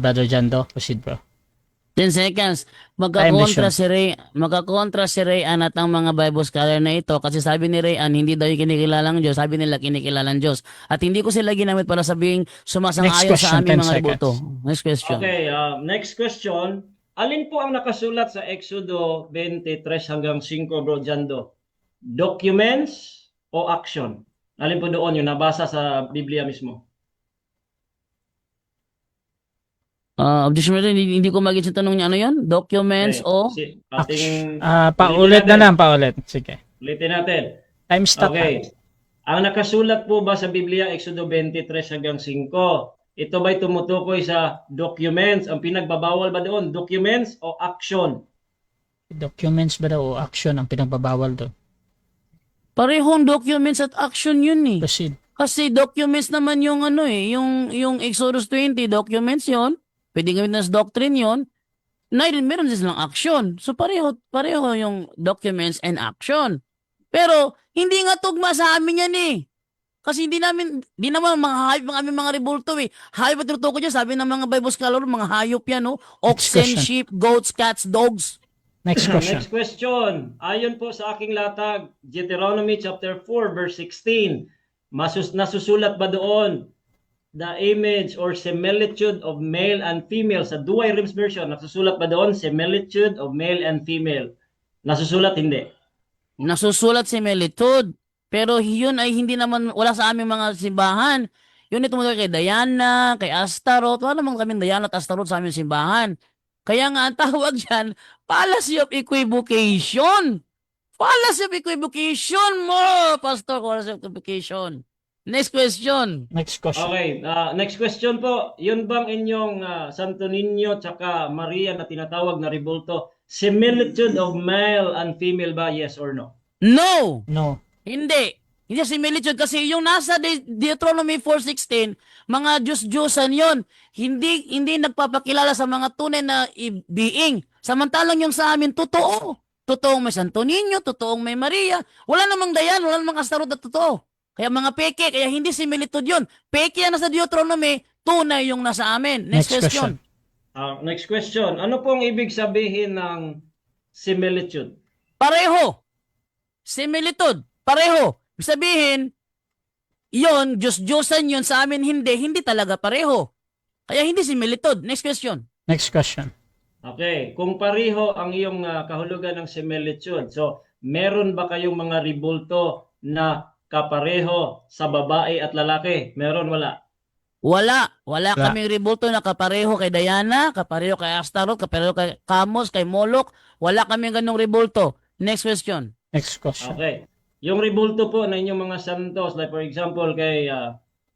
Brother Jando, proceed bro. 10 seconds. Time Magkakontra si Rayan at ang mga Bible scholar na ito kasi sabi ni Rayan, hindi daw yung kinikilalang Diyos. Sabi nila, kinikilalang Diyos. At hindi ko sila ginamit para sabing sumasang-ayon Next sa question, aming 10 mga ributo. seconds. Next question. Okay, next question. Alin po ang nakasulat sa Exodo 23 hanggang 5, Bro Jando? Documents o action? Alin po doon yung nabasa sa Biblia mismo? Objection Mary, hindi ko magiging sa tanong niya. Ano yan? Documents Okay. o? Paulit ulitin na natin. lang, paulit. Sige. Ulitin natin. Time stop. Okay. Ang nakasulat po ba sa Biblia, Exodo 23 hanggang 5? Ito ba'y tumutukoy sa documents? Ang pinagbabawal ba doon? Documents o action? Documents ba daw o action ang pinagbabawal doon? Parehong documents at action yun eh. Proceed. Kasi documents naman yung ano eh, yung Exodus 20, documents yon. Pwede gawin na sa doctrine yon. Meron din silang action. So pareho yung documents and action. Pero hindi nga tugma sa amin yan eh. Kasi di naman mga hayop ang aming mga rebulto eh. Hayop at tinutukoy dyan, sabi ng mga Bible scholar, mga hayop yan no. Oxen, question. sheep, goats, cats, dogs. Next question. Next question. Ayon po sa aking latag, Deuteronomy chapter 4 verse 16. Nasusulat ba doon the image or similitude of male and female sa Douay Rheims version? Nasusulat ba doon similitude of male and female? Nasusulat hindi. Nasusulat si Melitude. Pero yun ay hindi naman, wala sa aming mga simbahan. Yun ay tumutukoy kay Diana, kay Astaroth. Wala naman kaming Diana at Astaroth sa aming simbahan. Kaya nga ang tawag dyan, fallacy of equivocation. Fallacy of equivocation mo, Pastor. Fallacy of equivocation. Next question. Next question. Okay, next question po. Yun bang inyong Santo Niño tsaka Maria na tinatawag na rebulto, similitude of male and female ba? Yes or no? No! No. Hindi. Hindi similitude kasi yung nasa Deuteronomy 4:16, mga Diyos-Diyosan yon. Hindi nagpapakilala sa mga tunay na being. Samantalang yung sa amin, totoo. Totoong may Santo Niño, totoong may Maria. Wala namang Dayan, wala namang Astaroth na totoo. Kaya mga peke, kaya hindi similitude yun. Peke yan nasa Deuteronomy, tunay yung nasa amin. Next question. Next question. Ano pong ibig sabihin ng similitude? Pareho. Similitude. Pareho. Ibig sabihin, yun, Diyos-Diyosan yun, sa amin hindi talaga pareho. Kaya hindi similitude. Next question. Next question. Okay, kung pareho ang iyong kahulugan ng similitude, so meron ba kayong mga rebulto na kapareho sa babae at lalaki? Meron, wala? Wala kaming rebulto na kapareho kay Diana, kapareho kay Astaroth, kapareho kay Kamos, kay Moloch. Wala kaming ganung rebulto. Next question. Next question. Okay. Yung rebulto po na inyong mga santos, like for example kay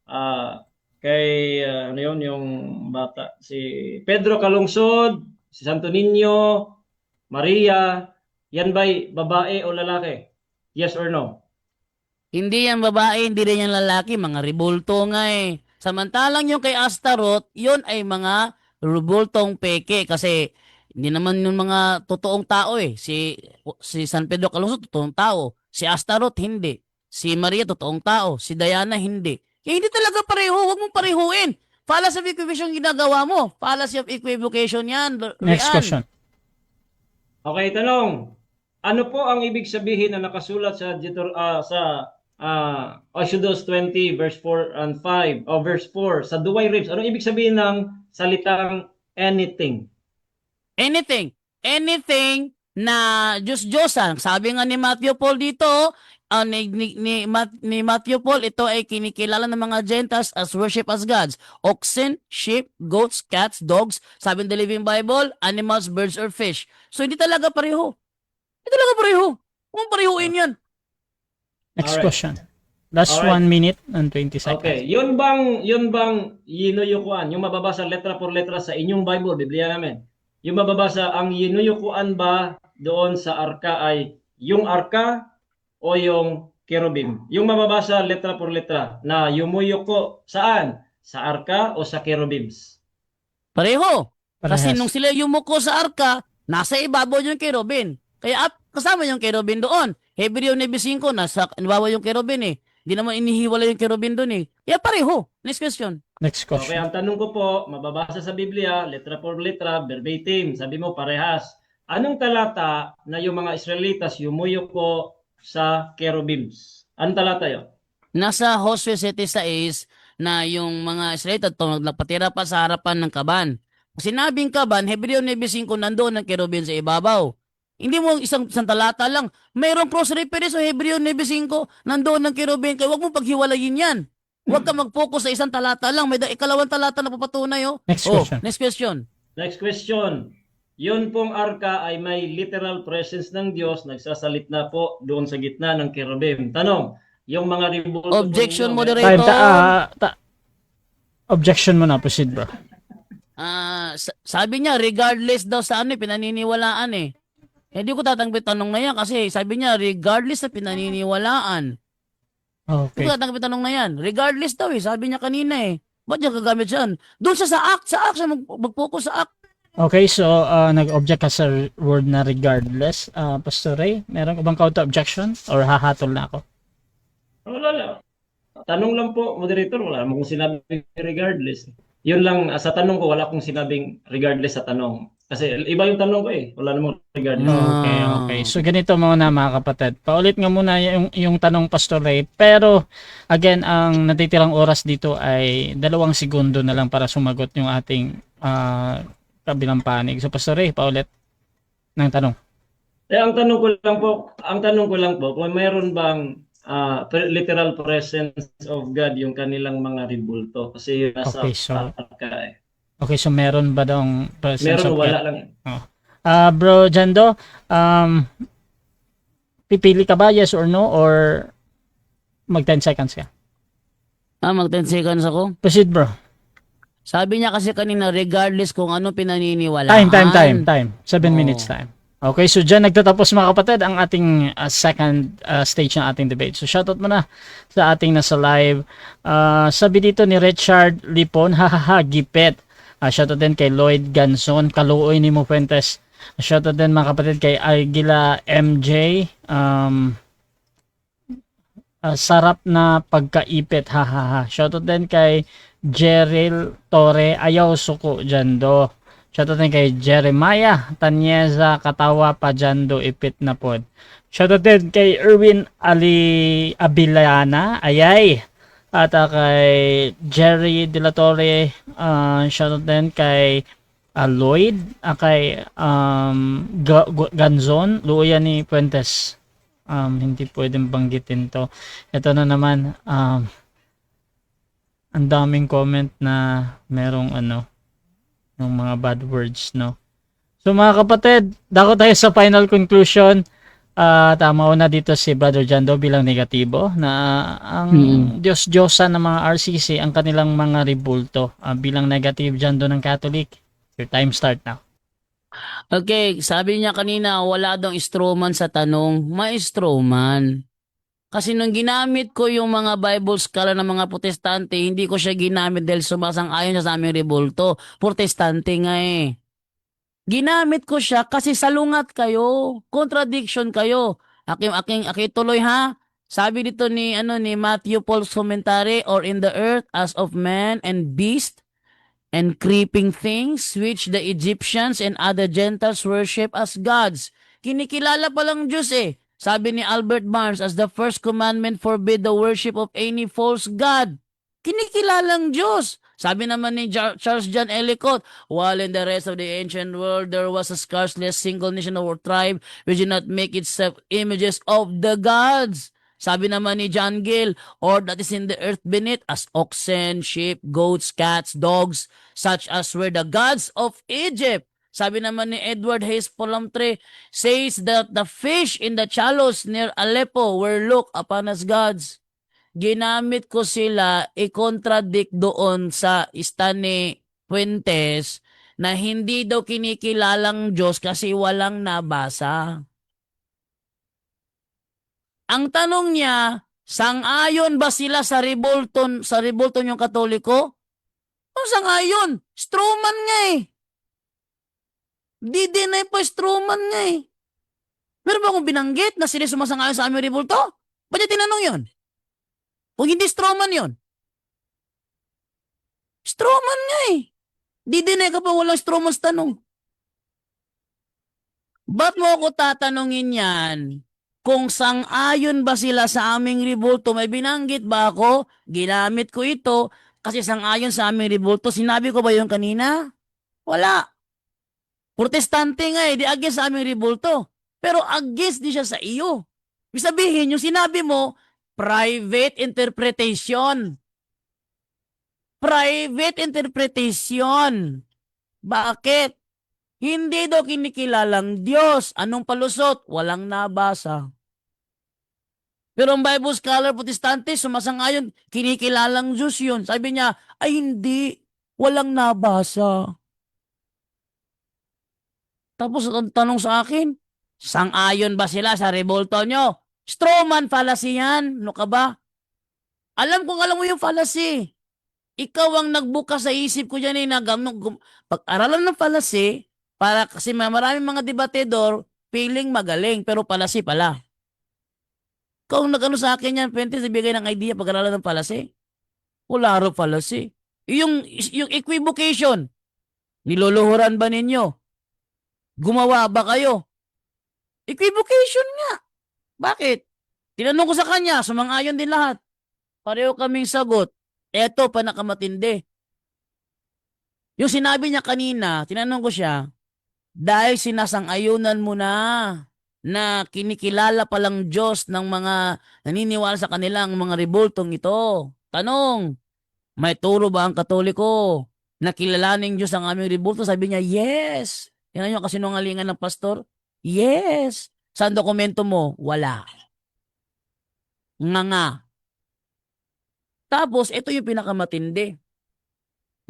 ano yun, yung bata, si Pedro Calungsod, si Santo Niño, Maria, yan ba'y babae o lalaki? Yes or no? Hindi yan babae, hindi rin yan lalaki, mga rebulto nga eh. Samantalang yung kay Astaroth, yun ay mga rebultong peke kasi hindi naman yung mga totoong tao eh. Si San Pedro Calungsod, totoong tao. Si Astaroth, hindi. Si Maria, totoong tao. Si Diana, hindi. Kaya hindi talaga pareho. Huwag mong parehuin. Fallacy of equivocation ginagawa mo. Fallacy of equivocation yan. Next Rian. question. Okay, tanong. Ano po ang ibig sabihin na nakasulat sa Exodus 20 verse 4 and 5 o verse 4 sa Douay Rheims? Ano ibig sabihin ng salitang anything? Anything na Diyos-Diyosan. Sabi nga ni Matthew Paul dito, ni Matthew Paul, ito ay kinikilala ng mga Gentiles as worship as gods. Oxen, sheep, goats, cats, dogs. Sabi ng The Living Bible, animals, birds, or fish. So hindi talaga pareho. Hindi talaga pareho. Kung parehuin yan. Next Alright. question. Last Alright. 1 minute and 20 seconds. Okay, yun bang yinuyukuan, yung mababasa letra por letra sa inyong Bible, Biblia namin. Yung mababasa, ang yinuyukuan ba doon sa arka ay yung arka o yung cherubim? Yung mababasa letra por letra na yumuyuko saan? Sa arka o sa cherubims? Pareho. Kasi Parehas. nung sila yumuko sa arka, nasa ibabaw yung kerubin. Kaya kasama yung kerubin doon. Hebreo 9:5, nasa ibabaw yung kerubin eh. Hindi naman inihiwala yung kerubin doon eh. Kaya pareho. Next question. Next Okay, question. ang tanong ko po, mababasa sa Biblia, letra por letra, verbatim. Sabi mo, parehas. Anong talata na yung mga Israelitas yumuyo po sa cherubims? Anong talata yun? Nasa Joshua 7:6 na yung mga Israelita nagpatira pa sa harapan ng kaban. Sinabing kaban, Hebreo 9:5 nandoon ang kerubin sa ibabaw. Hindi mo isang talata lang. Mayroong cross reference sa Hebreo 9:5 nandoon ang kerubin. Kaya huwag mo paghiwalayin yan. Huwag ka mag-focus sa isang talata lang. May ikalawang talata na papatunay. Oh. Next Oh, question. next question. Next question. Yun pong arka ay may literal presence ng Diyos, nagsasalit na po doon sa gitna ng cherubim. Tanong, yung mga ribulto po Objection, ninyo, Time. moderator. Objection mo na. Proceed, bro. Sabi niya, regardless daw sa ano, pinaniniwalaan eh. Hindi ko tatanggapin tanong na yan kasi sabi niya, regardless sa pinaniniwalaan. Hindi Okay. ko tatanggapin tanong na yan. Regardless daw eh, sabi niya kanina eh. Ba't niya gagamit yan? Doon siya sa act siya mag-focus sa act. Okay, so nag-object ka sa word na regardless. Pastor Ray, meron ka bang counter objection or hahatol na ako? wala lang. Tanong lang po, moderator, wala naman kung sinabing regardless. Yun lang, sa tanong ko, wala akong sinabing regardless sa tanong. Kasi iba yung tanong ko eh. Wala namang regardless. Okay, okay. So ganito muna mga kapatid. Paulit nga muna yung tanong Pastor Ray. Pero again, ang natitirang oras dito ay 2 segundo na lang para sumagot yung ating kabilang panig. So Pastor Ray, paulit ng tanong. Ang tanong ko lang po, kung mayroon bang literal presence of God yung kanilang mga ribulto. Kasi yun nasa Okay, so arka eh. okay, so meron ba daw presence Meron, of wala God? lang. Bro Jando, pipili ka ba yes or no or mag 10 seconds ka? Mag 10 seconds ako. Proceed, bro. Sabi niya kasi kanina, regardless kung ano pinaniniwalaan. Time. 7 minutes time. Okay, so dyan nagtatapos mga kapatid ang ating second stage ng ating debate. So shoutout mo na sa ating nasa live. Sabi dito ni Richard Lipon, hahaha, gipet. Shoutout din kay Lloyd Ganson, kaluoy ni Mo Fuentes. Shoutout din mga kapatid kay Aguila MJ. Sarap na pagkaipit, hahaha. Shoutout din kay Jeril Torre, ayaw suko Jando. Shoutout din kay Jeremiah Tanyeza, katawa pa Jando, ipit na pod. Shoutout din kay Erwin Ali Abiliana, ayay. At kay Jerry De La Torre, shoutout din kay Lloyd, kay Ganzon, luya ni Puentes. Hindi pwedeng banggitin to. Ito na naman, ang daming comment na merong yung mga bad words, no? So mga kapatid, dako tayo sa final conclusion. Tama na dito si Brother Jando bilang negatibo na ang Diyos-Diyosan ng mga RCC ang kanilang mga ribulto. Bilang negative Jando ng Catholic. Your time start now. Okay, sabi niya kanina, wala daw strawman sa tanong. May strawman. Kasi nung ginamit ko yung mga Bible scholar ng mga protestante, hindi ko siya ginamit dahil sumasang-ayon siya sa aming rebulto. Protestante nga eh. Ginamit ko siya kasi salungat kayo. Contradiction kayo. Aking tuloy ha. Sabi dito ni Matthew Paul's commentary, or in the earth as of man and beast and creeping things which the Egyptians and other Gentiles worship as gods. Kinikilala palang Diyos eh. Sabi ni Albert Barnes, as the first commandment forbid the worship of any false god. Kinikilalang Diyos. Sabi naman ni Charles John Ellicott, while in the rest of the ancient world there was a scarcely a single nation or tribe which did not make itself images of the gods. Sabi naman ni John Gill, or that is in the earth beneath, as oxen, sheep, goats, cats, dogs, such as were the gods of Egypt. Sabi naman ni Edward Hayes Polamtre, says that the fish in the chalos near Aleppo were looked upon as gods. Ginamit ko sila i-contradict doon sa Stanley Fuentes na hindi daw kinikilalang Diyos kasi walang nabasa. Ang tanong niya, sang-ayon ba sila sa rebulton yung Katoliko? Ang sang-ayon, strawman nga eh. Di-deny pa strawman nga eh. Meron ba akong binanggit na sila sumasang-ayon sa aming rebulto? Ba't niya tinanong yun? Kung hindi strawman yun. Strawman nga eh. Di-deny ka pa walang strawman sa tanong. Ba't mo ako tatanungin yan? Kung sang-ayon ba sila sa aming rebulto, may binanggit ba ako? Ginamit ko ito kasi sang-ayon sa aming rebulto. Sinabi ko ba yun kanina? Wala. Protestante nga eh, di against sa aming rebulto. Pero against di siya sa iyo. Ibig sabihin, yung sinabi mo, private interpretation. Private interpretation. Bakit? Hindi daw kinikilalang Diyos. Anong palusot? Walang nabasa. Pero ang Bible scholar protestante, sumasang-ayon, kinikilalang Diyos yun. Sabi niya, ay hindi, walang nabasa. Tapos ang tanong sa akin, sang-ayon ba sila sa rebulto nyo? Strawman fallacy yan. Ano ka ba? Alam kong alam mo yung fallacy. Ikaw ang nagbukas sa isip ko dyan eh, pag-aralan ng fallacy, para kasi maraming mga debatedor, feeling magaling, pero fallacy pala. Ikaw ang nag-ano sa akin yan, Pwentes, ibigay ng idea pag-aralan ng fallacy. Wala ro fallacy. Yung equivocation, niluluhuran ba ninyo? Gumawa ba kayo? Equivocation nga. Bakit? Tinanong ko sa kanya, sumang-ayon din lahat. Pareho kaming sagot. Eto, panakamatindi. Yung sinabi niya kanina, tinanong ko siya, dahil sinasang-ayunan mo na kinikilala palang Diyos ng mga naniniwala sa kanilang mga rebultong ito. Tanong, may turo ba ang Katoliko na kilalaning Diyos ang aming rebulto? Sabi niya, yes. Yan yung kasinungalingan ng pastor? Yes. Saan dokumento mo? Wala. Nga. Tapos, ito yung pinakamatindi.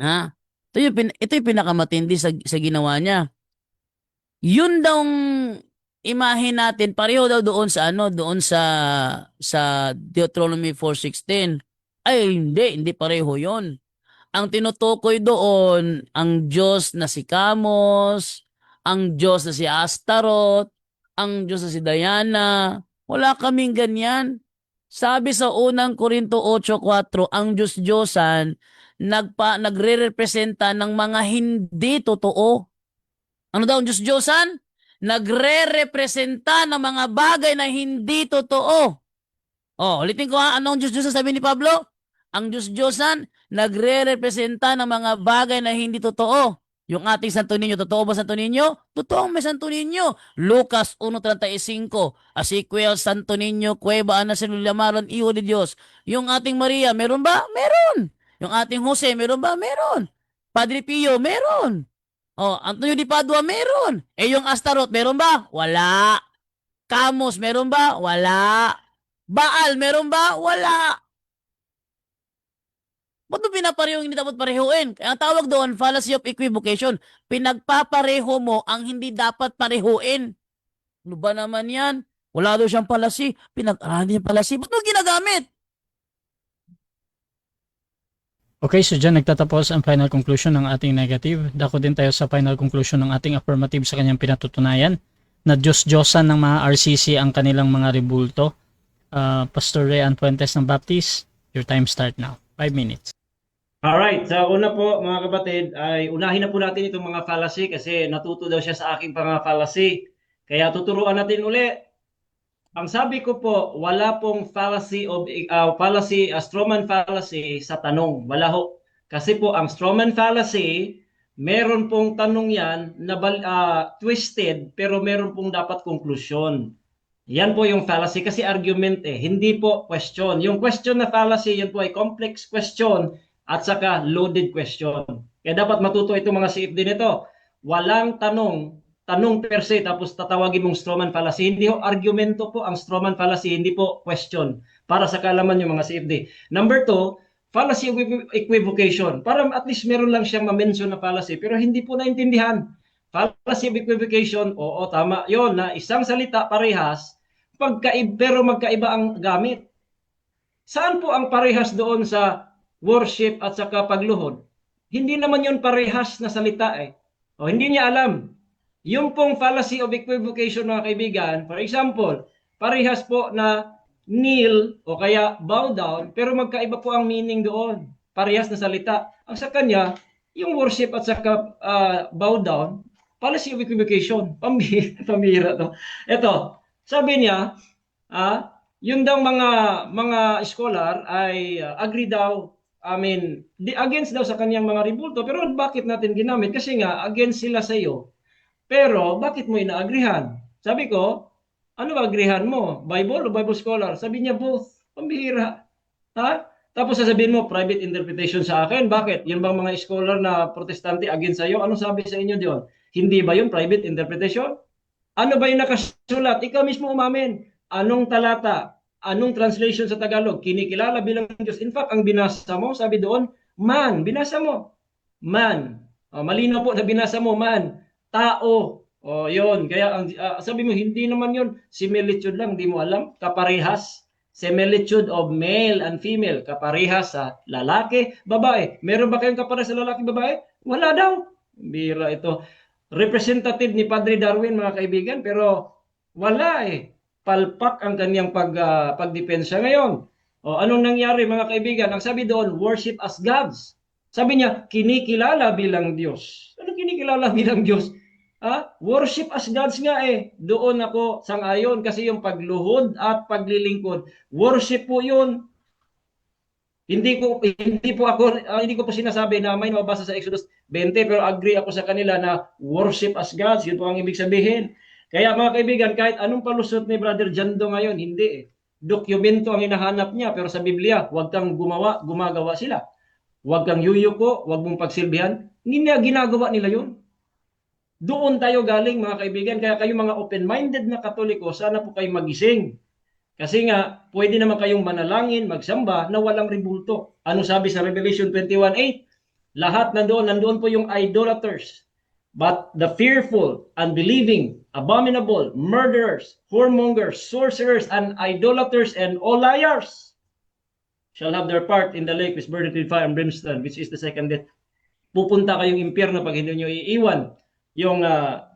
Ha? Ito yung pinakamatindi sa ginawa niya. Yun daw imahe natin, pareho daw doon sa Deuteronomy 4:16. Ay, hindi pareho yon. Ang tinutukoy doon, ang Diyos na si Kamos, ang Diyos na si Astaroth, ang Diyos na si Diana. Wala kaming ganyan. Sabi sa unang Korinto 8:4, ang Diyos-Diyosan nagre-representa ng mga hindi totoo. Ano daw ang Diyos-Diyosan? Nagre-representa ng mga bagay na hindi totoo. Ulitin ko ha, ano ang Diyos-Diyosan sabi ni Pablo? Ang Diyos-Diyosan nagre-representa ng mga bagay na hindi totoo. Yung ating Santo Niño, totoo ba Santo Niño? Totoo may Santo Niño. Lucas 1:35, Asiquel Santo Niño, Cueva Ana Lamaran, Hijo de Dios. Yung ating Maria, meron ba? Meron. Yung ating Jose, meron ba? Meron. Padre Pio, meron. Antonio de Padua, meron. Yung Astaroth, meron ba? Wala. Camus, meron ba? Wala. Baal, meron ba? Wala. Ba't mo pinapareho hindi dapat parehuin? Kaya ang tawag doon, fallacy of equivocation. Pinagpapareho mo ang hindi dapat parehuin. Ano ba naman yan? Wala daw siyang fallacy. Pinag-aralan niya fallacy. Ba't mo ginagamit? Okay, so dyan nagtatapos ang final conclusion ng ating negative. Dako din tayo sa final conclusion ng ating affirmative sa kanyang pinatutunayan na Diyos-Diyosan ng mga RCC ang kanilang mga rebulto. Pastor Rayan Fuentes ng Baptist, your time start now. 5 minutes. Alright, sa una po mga kapatid, ay unahin na po natin itong mga fallacy kasi natuto daw siya sa aking mga fallacy. Kaya tuturuan natin uli. Ang sabi ko po, wala pong fallacy, strawman fallacy sa tanong. Wala ho. Kasi po ang strawman fallacy, meron pong tanong yan na twisted pero meron pong dapat konklusyon. Yan po yung fallacy kasi argument hindi po question. Yung question na fallacy, yan po ay complex question at saka loaded question. Kaya dapat matuto itong mga CFD nito. Walang tanong per se tapos tatawagin mong strawman fallacy. Hindi ho argumento po ang strawman fallacy, hindi po question. Para sa kaalaman yung mga CFD. Number 2, fallacy of equivocation. Para at least meron lang siyang ma-mention na fallacy pero hindi po naintindihan. Fallacy of equivocation, oo tama yon na isang salita parehas pero magkaiba ang gamit. Saan po ang parehas doon sa worship at saka pagluhod? Hindi naman yun parehas na salita hindi niya alam. Yung pong fallacy of equivocation mga kaibigan, for example, parehas po na kneel o kaya bow down, pero magkaiba po ang meaning doon. parehas na salita. Ang sa kanya, yung worship at saka bow down, policy of equivocation. Pambihira to. Ito, sabi niya, yun daw mga scholar ay agree daw, I mean, against daw sa kanyang mga ribulto. Pero bakit natin ginamit? Kasi nga, against sila sa iyo. Pero bakit mo inaagrihan? Sabi ko, ano ba agrihan mo? Bible o Bible scholar? Sabi niya, both. Pambihira. Ha? Tapos sasabihin mo, private interpretation sa akin. Bakit? Yun bang mga scholar na protestante against sa'yo? Anong sabi sa inyo diyon? Hindi ba yun private interpretation? Ano ba yung nakasulat? Ikaw mismo umamin. Anong talata? Anong translation sa Tagalog? Kinikilala bilang Diyos. In fact, ang binasa mo, sabi doon, man. Binasa mo. Man. Malinaw po na binasa mo, man. Tao. Yun. Kaya sabi mo, hindi naman yun. Similitude lang, di mo alam. Kaparehas. Similitude of male and female. Kaparehas sa lalaki, babae. Meron ba kayong kaparehas sa lalaki, babae? Wala daw. Bira ito. Representative ni Padre Darwin, mga kaibigan, pero wala eh. Palpak ang kanyang pagdepensa ngayon. Anong nangyari, mga kaibigan? Ang sabi doon, worship as gods. Sabi niya, kinikilala bilang Diyos. Ano kinikilala bilang Diyos? Worship as gods nga eh. Doon ako sang-ayon kasi yung pagluhod at paglilingkod. Worship po yun. Hindi ko po sinasabi na may mabasa sa Exodus 20 pero agree ako sa kanila na worship as gods. Yun po ang ibig sabihin. Kaya mga kaibigan, kahit anong palusot ni Brother Jando ngayon, hindi eh. Dokumento ang hinahanap niya pero sa Biblia, huwag kang gumagawa sila. Huwag kang yuyuko, huwag mong pagsilbihan. Hindi na ginagawa nila yun. Doon tayo galing mga kaibigan. Kaya kayo mga open-minded na Katoliko, sana po kayo magising. Kasi nga, pwede naman kayong manalangin, magsamba na walang ribulto. Ano sabi sa Revelation 21:8? Lahat nandoon po yung idolaters. But the fearful, unbelieving, abominable, murderers, whoremongers, sorcerers, and idolaters, and all liars shall have their part in the lake which burneth with fire and brimstone, which is the second death. Pupunta kayong impyerno pag hindi nyo iiwan yung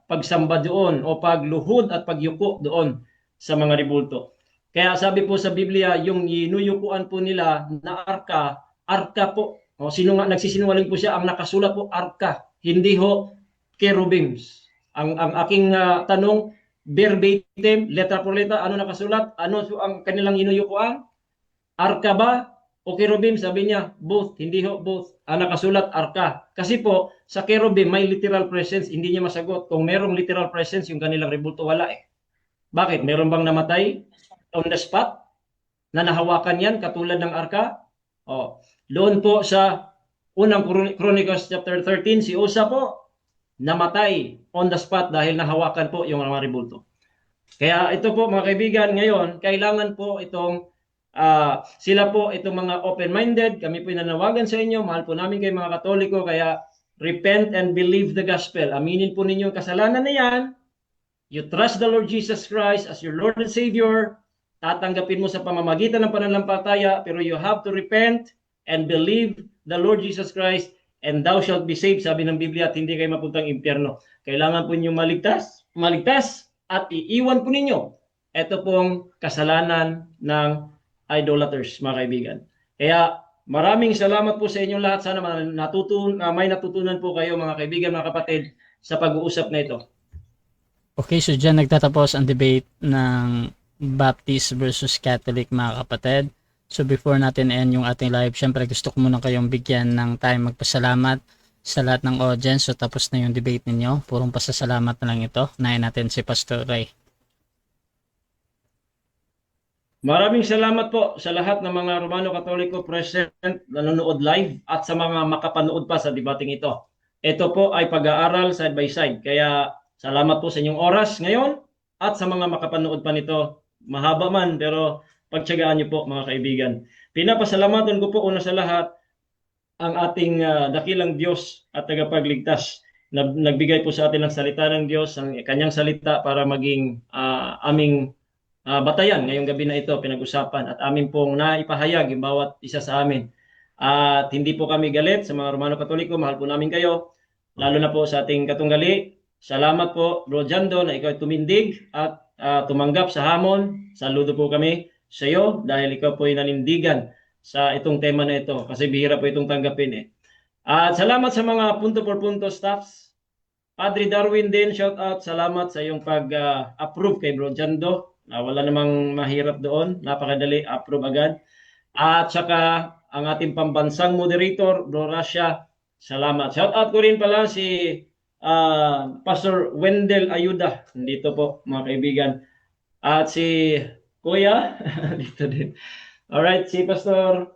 pagsamba doon o pagluhod at pagyuko doon sa mga ribulto. Kaya sabi po sa Biblia, yung inuyukuan po nila na arka po. Sino nga nagsisinungaling po siya, ang nakasulat po arka, hindi ho cherubims. Ang aking tanong, verbatim, letra por letra, ano nakasulat? Ano ang kanilang inuyukuan? Arka ba o cherubim? Sabi niya, both. Hindi ho, both. Ang nakasulat, arka. Kasi po, sa cherubim may literal presence, hindi niya masagot. Kung merong literal presence, yung kanilang ribulto, wala eh. Bakit? Meron bang namatay on the spot na nahawakan yan katulad ng arka? Doon po sa unang Chronicles chapter 13, si Usa po, namatay on the spot dahil nahawakan po yung mga ribulto. Kaya ito po mga kaibigan, ngayon, kailangan po itong sila po itong mga open-minded, kami po nanawagan sa inyo, mahal po namin kayo mga Katoliko, kaya repent and believe the gospel. Aminin po ninyo yung kasalanan na yan, you trust the Lord Jesus Christ as your Lord and Savior, tatanggapin mo sa pamamagitan ng pananampalataya, pero you have to repent and believe the Lord Jesus Christ, and thou shalt be saved, sabi ng Biblia, at hindi kayo mapuntang impyerno. Kailangan po ninyo maligtas, at iiwan po ninyo ito pong kasalanan ng idolaters, mga kaibigan. Kaya maraming salamat po sa inyong lahat. Sana may natutunan po kayo, mga kaibigan, mga kapatid, sa pag-uusap na ito. Okay, so dyan nagtatapos ang debate ng Baptist versus Catholic, mga kapatid. So before natin end yung ating live, syempre gusto ko muna kayong bigyan ng time magpasalamat sa lahat ng audience. So tapos na yung debate ninyo, purong pasasalamat na lang ito. Unahin natin si Pastor Ray. Maraming salamat po sa lahat ng mga Romano Katoliko present, nanonood live, at sa mga makapanood pa sa debating ito. Ito po ay pag-aaral side by side. Kaya salamat po sa inyong oras ngayon, at sa mga makapanood pa nito. Mahaba man, pero pagtiyagaan niyo po, mga kaibigan. Pinapasalamatan ko po una sa lahat ang ating dakilang Diyos at tagapagligtas na nagbigay po sa atin ng salita ng Diyos, ang kanyang salita para maging aming batayan ngayong gabi na ito, pinag-usapan, at amin pong naipahayag yung bawat isa sa amin. At hindi po kami galit sa mga Romano Katoliko, mahal po namin kayo, lalo na po sa ating katunggali. Salamat po, Bro Jando, na ikaw tumindig at tumanggap sa hamon. Saludo po kami sa iyo dahil ikaw po ay nanindigan sa itong tema na ito kasi bihira po itong tanggapin eh. At salamat sa mga punto por punto staffs. Padre Darwin din, shout out. Salamat sa iyong pag-approve kay Bro Jando. Wala namang mahirap doon. Napakadali, approve agad. At saka ang ating pambansang moderator, Bro Rasha. Salamat. Shout out ko rin pala si Pastor Wendell Ayuda. Dito po mga kaibigan. At si Kuya, dito din. Alright, si Pastor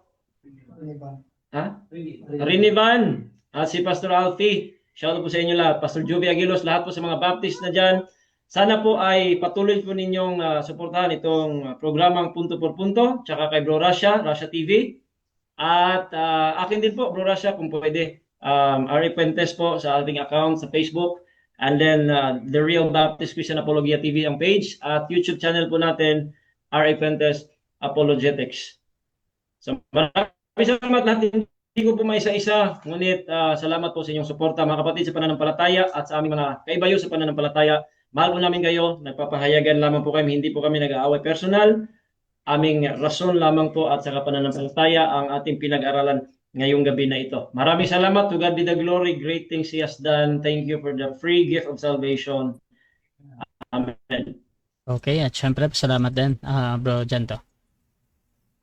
Rinivan. At si Pastor Alfie. Shout out po sa inyo lahat. Pastor Joby Aguilos, lahat po sa mga Baptist na dyan. Sana po ay patuloy po ninyong suportahan itong programang Punto por Punto, tsaka kay Bro Rasha, Rasha TV. At akin din po, Bro Rasha, kung pwede, RA Puentes po sa ating account sa Facebook. And then The Real Baptist Christian Apologia TV ang page. At YouTube channel po natin, RA Puentes Apologetics. So maraming salamat lahat. Hindi ko po maisa-isa, ngunit salamat po sa inyong suporta mga kapatid sa pananampalataya at sa aming mga kaibayo sa pananampalataya. Mahal po namin kayo, nagpapahayagan lamang po kami, hindi po kami nag-aaway personal. Aming rason lamang po at saka pananampalataya ang ating pinag-aralan ngayong gabi na ito. Maraming salamat. To God be the glory. Great things He has done. Thank you for the free gift of salvation. Amen. Okay, at syempre, salamat din, Bro Janto.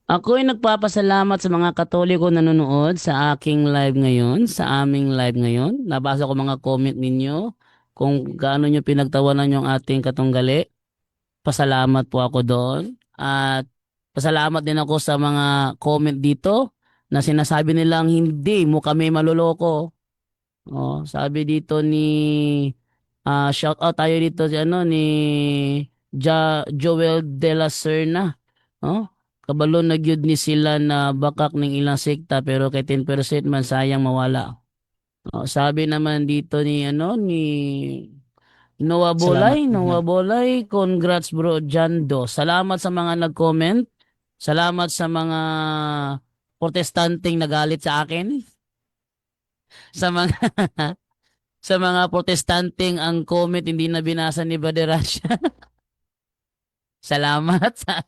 Ako ay nagpapasalamat sa mga Katoliko nanonood sa aking live ngayon, sa aming live ngayon. Nabasa ko mga comment ninyo kung gaano nyo pinagtawanan yung ating katunggali. Pasalamat po ako doon. At pasalamat din ako sa mga comment dito na sinasabi nilang hindi mo kami maluloko. Oh, sabi dito ni shout out tayo dito si ni Joel De La Serna. Oh, kabalo na gyud ni sila na bakak ning ilang sekta pero kay 10% man sayang mawala. Oh, sabi naman dito ni ni Noah Bolay, congrats Bro Jando. Salamat sa mga nag-comment. Salamat sa mga protestanteng nagalit sa akin. Sa mga sa mga protestanteng ang comment hindi na binasa ni Brother Rasha. Salamat sa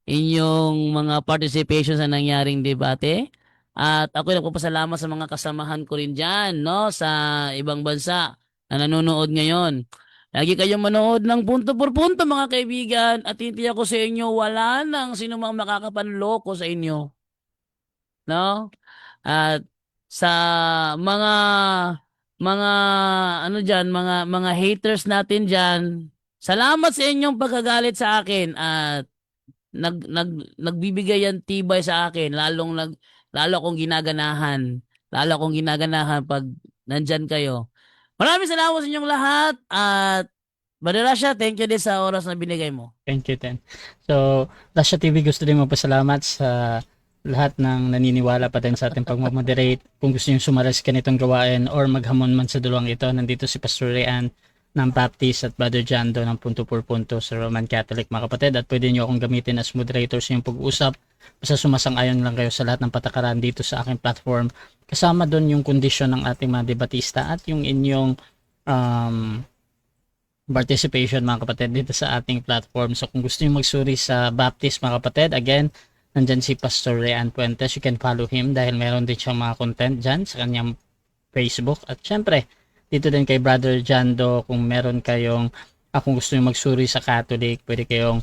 inyong mga participation sa nangyaring debate. At ako nagpapasalamat sa mga kasamahan ko rin dyan, no, sa ibang bansa na nanonood ngayon. Lagi kayong manood ng punto por punto mga kaibigan at hindi ako sa inyo wala nang sinumang makakapanloko sa inyo. No? At sa mga mga haters natin diyan, salamat sa inyong pagkagalit sa akin at nagbibigay yan tibay sa akin lalo akong ginaganahan. Lalo akong ginaganahan pag nandyan kayo. Maraming salamat sa inyong lahat at Brother Rasha, thank you din sa oras na binigay mo. Thank you, Ten. So, Rasha TV gusto din magpasalamat sa lahat ng naniniwala pa din sa ating pagmamoderate. Kung gusto nyo sumaras ka nitong gawain or maghamon man sa dalawang ito, nandito si Pastor Rian ng Baptist at Brother Jando ng Punto por Punto sa Roman Catholic mga kapatid, at pwede nyo akong gamitin as moderator sa inyong pag-usap. Basta sumasang-ayon lang kayo sa lahat ng patakaran dito sa aking platform. Kasama doon yung kondisyon ng ating mga debatista at yung inyong participation mga kapatid dito sa ating platform. So kung gusto nyo magsuri sa Baptist mga kapatid, again, nandyan si Pastor Rian Puentes. You can follow him dahil meron din siyang mga content dyan sa kanyang Facebook. At syempre, dito din kay Brother Jando, kung meron kayong kung gusto nyo magsuri sa Catholic, pwede kayong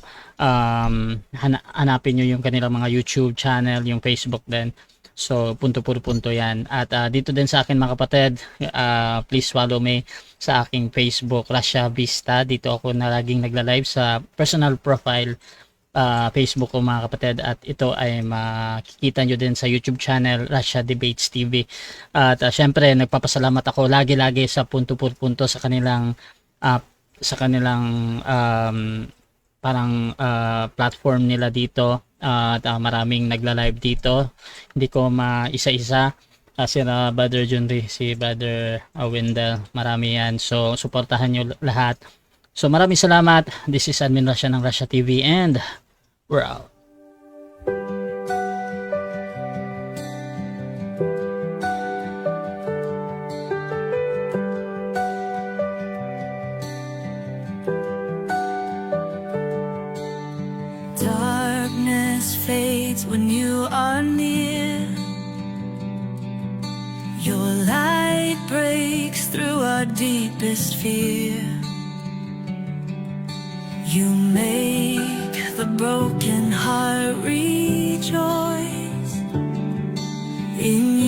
hanapin nyo yung kanilang mga YouTube channel, yung Facebook din. So, punto por punto yan. At dito din sa akin mga kapatid, please follow me sa aking Facebook, Rasha Vista. Dito ako na laging nagla-live sa personal profile Facebook ko mga kapatid. At ito ay makikita nyo din sa YouTube channel, Rasha Debates TV. At syempre, nagpapasalamat ako lagi-lagi sa punto por punto sa kanilang platform nila dito. At maraming nagla-live dito. Hindi ko maisa-isa. Si Brother Junri, si Brother Wendell, marami yan. So, suportahan nyo lahat. So, maraming salamat. This is Admin Rasha ng Rasha TV and we're out. Darkness fades when you are near. our deepest fear. You make the broken heart rejoice. In